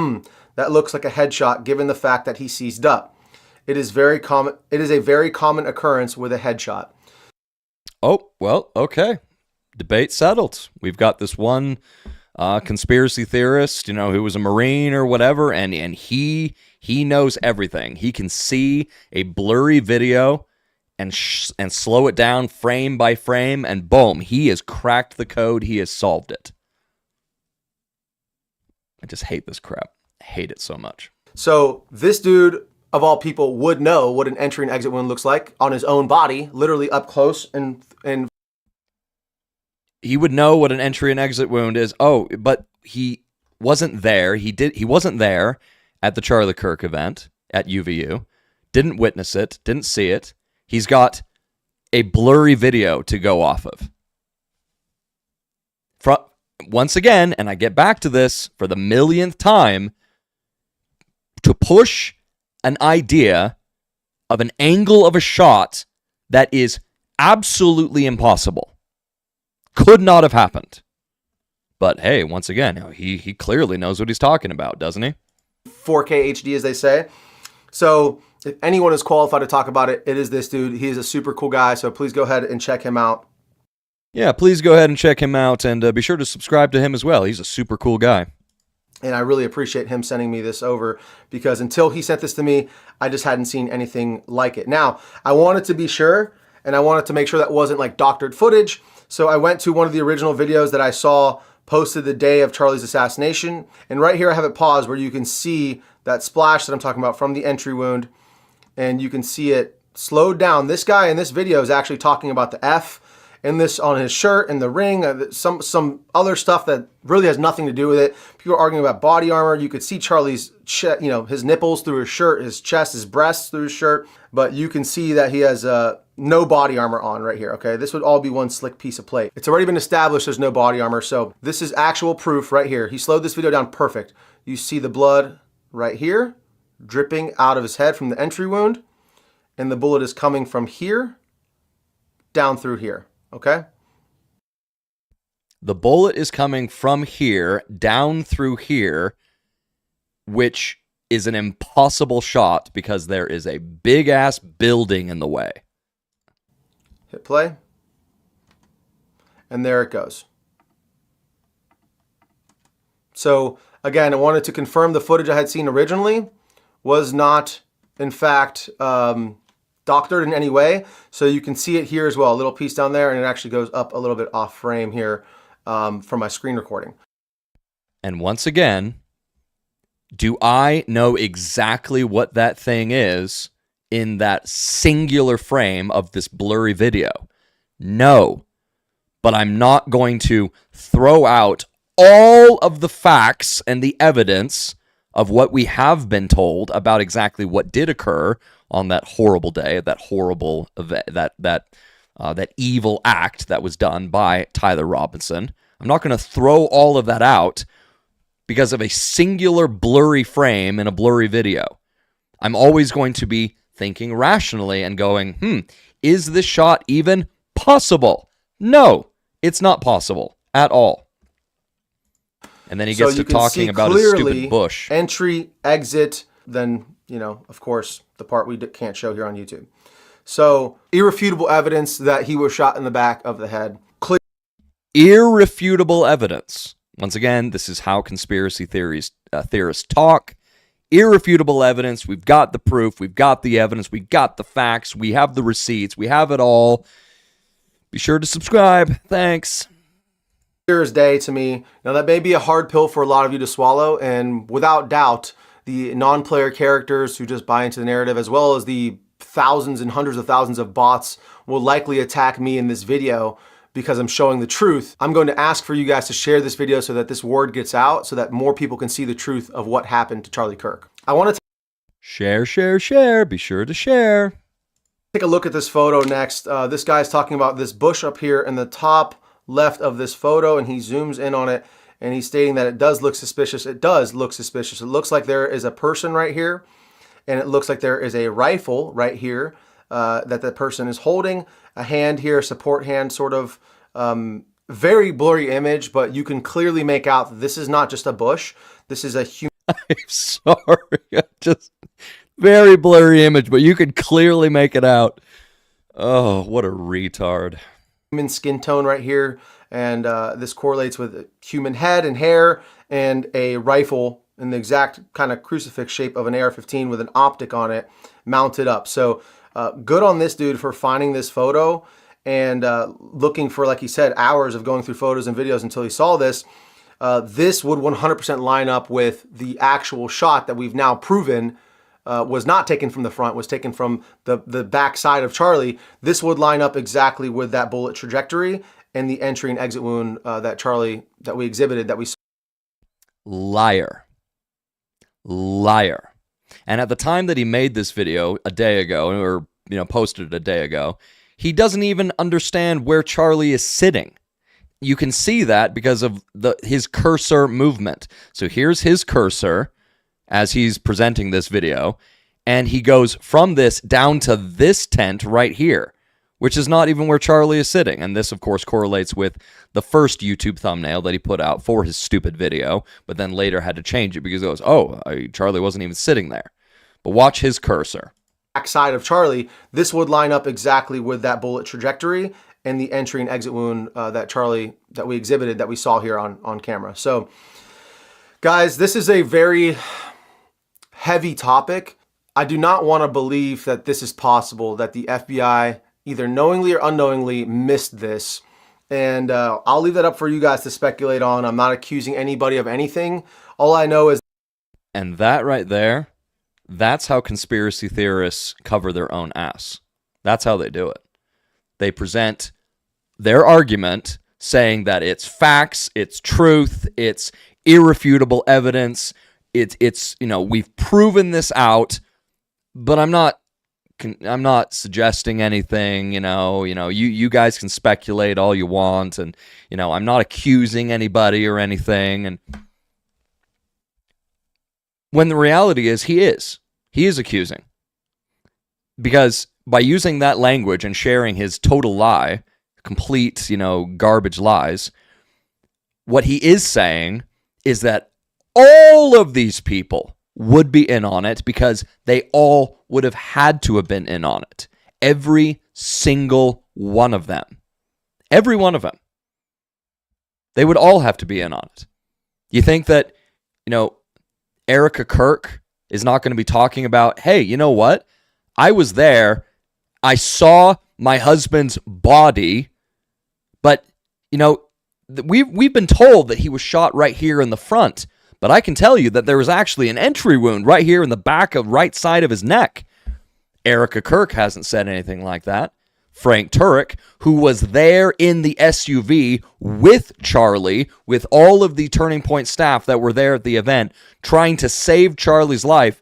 that looks like a headshot given the fact that he seized up. It is very common. It is a very common occurrence with a headshot. Oh, well, okay. Debate settled. We've got this one conspiracy theorist, you know, who was a Marine or whatever, and he knows everything. He can see a blurry video and slow it down frame by frame, and boom, he has cracked the code. He has solved it. I just hate this crap. I hate it so much. So this dude, of all people, would know what an entry and exit wound looks like on his own body, literally up close and he would know what an entry and exit wound is. Oh, but he wasn't there. He wasn't there at the Charlie Kirk event at UVU. Didn't witness it. Didn't see it. He's got a blurry video to go off of. Once again, and I get back to this for the millionth time, to push an idea of an angle of a shot that is absolutely impossible. Could not have happened. But hey, once again, he clearly knows what he's talking about, doesn't he? 4K HD, as they say. So if anyone is qualified to talk about it, it is this dude. He is a super cool guy, so please go ahead and check him out. Yeah, please go ahead and check him out, and be sure to subscribe to him as well. He's a super cool guy. And I really appreciate him sending me this over, because until he sent this to me, I just hadn't seen anything like it. Now, I wanted to be sure, and I wanted to make sure that wasn't like doctored footage. So I went to one of the original videos that I saw posted the day of Charlie's assassination. And right here I have it paused where you can see that splash that I'm talking about from the entry wound. And you can see it slowed down. This guy in this video is actually talking about the F in this on his shirt and the ring, some other stuff that really has nothing to do with it. People are arguing about body armor. You could see Charlie's his nipples through his shirt, his chest, his breasts through his shirt. But you can see that he has no body armor on right here, okay? This would all be one slick piece of plate. It's already been established there's no body armor, so this is actual proof right here. He slowed this video down perfect. You see the blood right here dripping out of his head from the entry wound, and the bullet is coming from here down through here, okay? The bullet is coming from here down through here, which is an impossible shot because there is a big-ass building in the way. Hit play. And there it goes. So, again, I wanted to confirm the footage I had seen originally was not, in fact, doctored in any way. So you can see it here as well, a little piece down there, and it actually goes up a little bit off frame here from my screen recording. And once again, do I know exactly what that thing is in that singular frame of this blurry video? No. but I'm not going to throw out all of the facts and the evidence of what we have been told about exactly what did occur on that horrible day, that horrible event, that evil act that was done by Tyler Robinson. I'm not going to throw all of that out because of a singular blurry frame in a blurry video. I'm always going to be thinking rationally and going, is this shot even possible? No, it's not possible at all. And then he gets to talking about his stupid bush. Entry, exit, then, of course, the part we can't show here on YouTube. So, irrefutable evidence that he was shot in the back of the head. Irrefutable evidence. Once again, this is how conspiracy theorists talk. Irrefutable evidence. We've got the proof. We've got the evidence. We've got the facts. We have the receipts. We have it all. Be sure to subscribe. Thanks. Clear as day to me. Now, that may be a hard pill for a lot of you to swallow, and without doubt, the non-player characters who just buy into the narrative, as well as the thousands and hundreds of thousands of bots, will likely attack me in this video because I'm showing the truth. I'm going to ask for you guys to share this video so that this word gets out, so that more people can see the truth of what happened to Charlie Kirk. I want to share, share, share. Be sure to share. Take a look at this photo next. This guy's talking about this bush up here in the top left of this photo, and he zooms in on it, and he's stating that it does look suspicious. It does look suspicious. It looks like there is a person right here, and it looks like there is a rifle right here that the person is holding. A hand here, support hand, sort of very blurry image, but you can clearly make out that this is not just a bush. This is a human. I'm sorry. Just very blurry image, but you can clearly make it out. Oh, what a retard. Human skin tone right here, and this correlates with a human head and hair and a rifle in the exact kind of crucifix shape of an AR-15 with an optic on it mounted up. So good on this dude for finding this photo and looking for, like he said, hours of going through photos and videos until he saw this. This would 100% line up with the actual shot that we've now proven was not taken from the front, was taken from the back side of Charlie. This would line up exactly with that bullet trajectory and the entry and exit wound that we exhibited, that we saw. Liar. Liar. And at the time that he made this video a day ago, or posted it a day ago, he doesn't even understand where Charlie is sitting. You can see that because of his cursor movement. So here's his cursor as he's presenting this video, and he goes from this down to this tent right here, which is not even where Charlie is sitting. And this, of course, correlates with the first YouTube thumbnail that he put out for his stupid video, but then later had to change it because it goes, Charlie wasn't even sitting there. But watch his cursor. Back side of Charlie, this would line up exactly with that bullet trajectory and the entry and exit wound that we exhibited, that we saw here on camera. So, guys, this is a very heavy topic. I do not want to believe that this is possible, that the FBI either knowingly or unknowingly missed this. And I'll leave that up for you guys to speculate on. I'm not accusing anybody of anything. All I know is... And that right there, that's how conspiracy theorists cover their own ass. That's how they do it. They present their argument saying that it's facts, it's truth, it's irrefutable evidence, it's we've proven this out, but I'm not suggesting anything, you guys can speculate all you want, and I'm not accusing anybody or anything. And when the reality is he is accusing, because by using that language and sharing his total lie, complete, garbage lies, what he is saying is that all of these people would be in on it because they all would have had to have been in on it. Every single one of them. Every one of them. They would all have to be in on it. You think that, Erica Kirk is not going to be talking about, hey, you know what? I was there. I saw my husband's body, but, we've been told that he was shot right here in the front. But I can tell you that there was actually an entry wound right here in the back of right side of his neck. Erica Kirk hasn't said anything like that. Frank Turek, who was there in the SUV with Charlie, with all of the Turning Point staff that were there at the event, trying to save Charlie's life.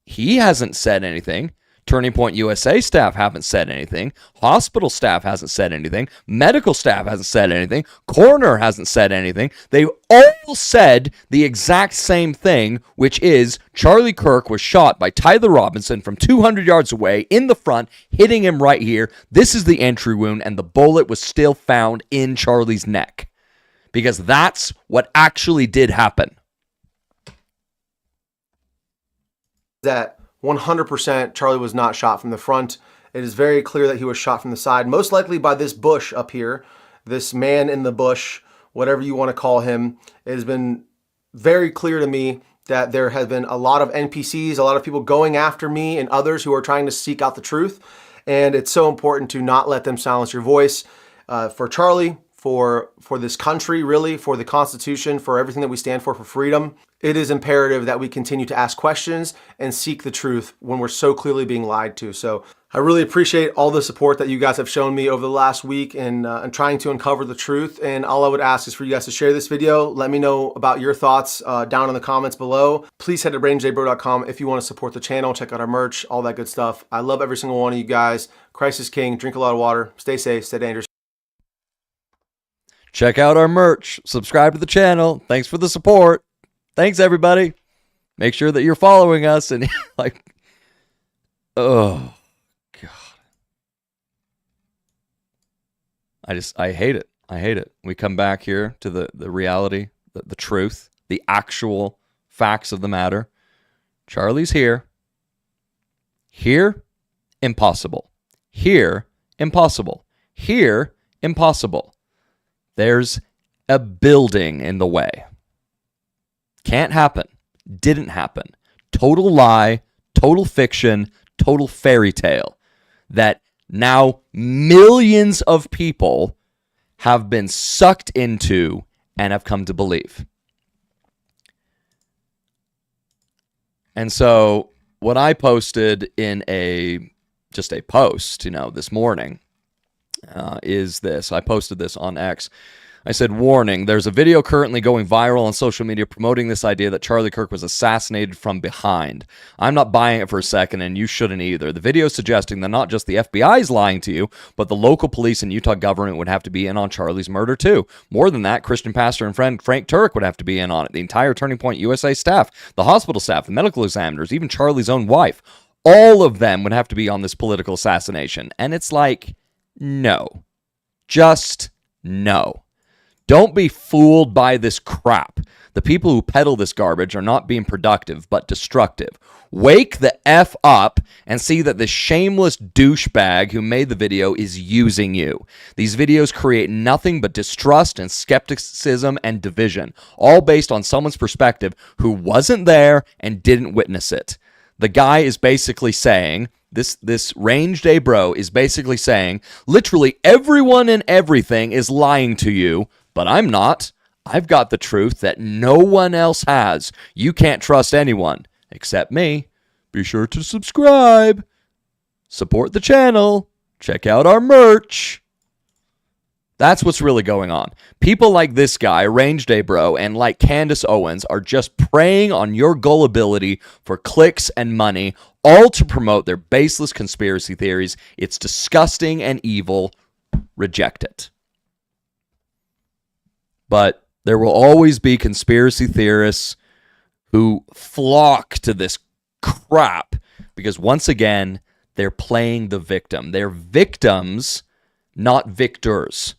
He hasn't said anything. Turning Point USA staff haven't said anything. Hospital staff hasn't said anything. Medical staff hasn't said anything. Coroner hasn't said anything. They've all said the exact same thing, which is Charlie Kirk was shot by Tyler Robinson from 200 yards away in the front, hitting him right here. This is the entry wound, and the bullet was still found in Charlie's neck. Because that's what actually did happen. That 100% Charlie was not shot from the front. It is very clear that he was shot from the side, most likely by this bush up here, this man in the bush, whatever you want to call him. It has been very clear to me that there has been a lot of NPCs, a lot of people going after me and others who are trying to seek out the truth. And it's so important to not let them silence your voice. For Charlie, for this country, really, for the Constitution, for everything that we stand for freedom, it is imperative that we continue to ask questions and seek the truth when we're so clearly being lied to. So I really appreciate all the support that you guys have shown me over the last week in trying to uncover the truth. And all I would ask is for you guys to share this video. Let me know about your thoughts down in the comments below. Please head to brainjbro.com if you want to support the channel, check out our merch, all that good stuff. I love every single one of you guys. Christ is King. Drink a lot of water. Stay safe. Stay dangerous. Check out our merch. Subscribe to the channel. Thanks for the support. Thanks, everybody. Make sure that you're following us and like, oh, God. I hate it. I hate it. We come back here to the reality, the truth, the actual facts of the matter. Charlie's here. Here, impossible. Here, impossible. Here, impossible. There's a building in the way. Can't happen. Didn't happen. Total lie, total fiction, total fairy tale that now millions of people have been sucked into and have come to believe. And so what I posted in just a post, this morning, is this. I posted this on X. I said, warning, there's a video currently going viral on social media promoting this idea that Charlie Kirk was assassinated from behind. I'm not buying it for a second, and you shouldn't either. The video is suggesting that not just the FBI is lying to you, but the local police and Utah government would have to be in on Charlie's murder too. More than that, Christian pastor and friend Frank Turek would have to be in on it. The entire Turning Point USA staff, the hospital staff, the medical examiners, even Charlie's own wife. All of them would have to be on this political assassination. And it's like, no. Just no. Don't be fooled by this crap. The people who peddle this garbage are not being productive, but destructive. Wake the F up and see that this shameless douchebag who made the video is using you. These videos create nothing but distrust and skepticism and division, all based on someone's perspective who wasn't there and didn't witness it. The guy is basically saying, this Range Day bro is basically saying, literally everyone and everything is lying to you, but I'm not. I've got the truth that no one else has. You can't trust anyone except me. Be sure to subscribe. Support the channel. Check out our merch. That's what's really going on. People like this guy, Range Day Bro, and like Candace Owens are just preying on your gullibility for clicks and money, all to promote their baseless conspiracy theories. It's disgusting and evil. Reject it. But there will always be conspiracy theorists who flock to this crap because, once again, they're playing the victim. They're victims, not victors.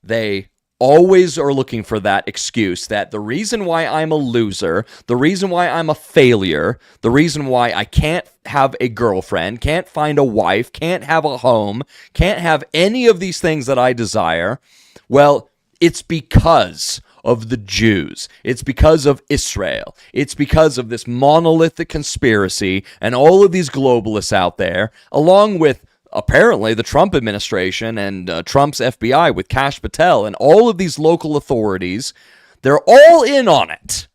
They always are looking for that excuse that the reason why I'm a loser, the reason why I'm a failure, the reason why I can't have a girlfriend, can't find a wife, can't have a home, can't have any of these things that I desire, well, it's because of the Jews. It's because of Israel. It's because of this monolithic conspiracy and all of these globalists out there, along with apparently the Trump administration and Trump's FBI with Kash Patel and all of these local authorities. They're all in on it.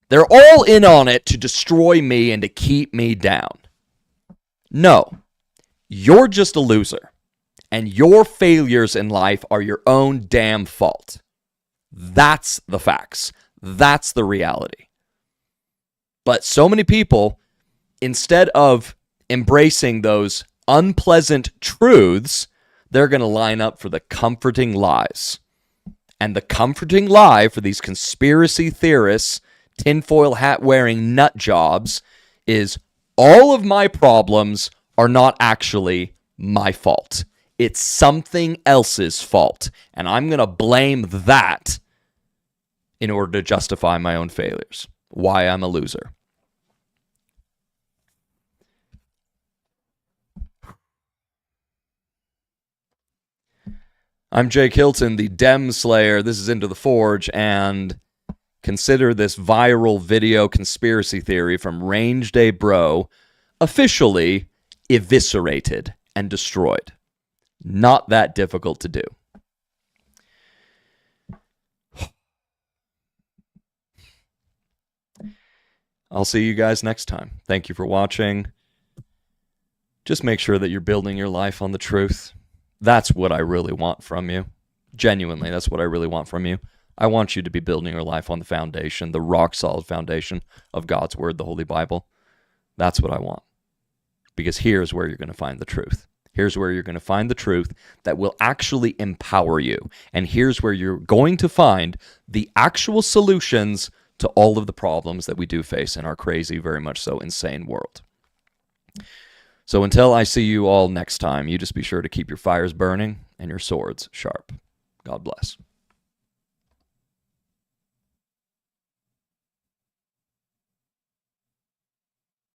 They're all in on it to destroy me and to keep me down. No, you're just a loser. And your failures in life are your own damn fault. That's the facts. That's the reality. But so many people, instead of embracing those unpleasant truths, they're going to line up for the comforting lies. And the comforting lie for these conspiracy theorists, tinfoil hat wearing nut jobs, is all of my problems are not actually my fault. It's something else's fault. And I'm going to blame that in order to justify my own failures. Why I'm a loser. I'm Jake Hilton, the Dem Slayer. This is Into the Forge, and consider this viral video conspiracy theory from Range Day Bro officially eviscerated and destroyed. Not that difficult to do. I'll see you guys next time. Thank you for watching. Just make sure that you're building your life on the truth. That's what I really want from you. Genuinely, that's what I really want from you. I want you to be building your life on the foundation, the rock-solid foundation of God's Word, the Holy Bible. That's what I want. Because here's where you're going to find the truth. Here's where you're going to find the truth that will actually empower you. And here's where you're going to find the actual solutions to all of the problems that we do face in our crazy, very much so insane world. So until I see you all next time, you just be sure to keep your fires burning and your swords sharp. God bless.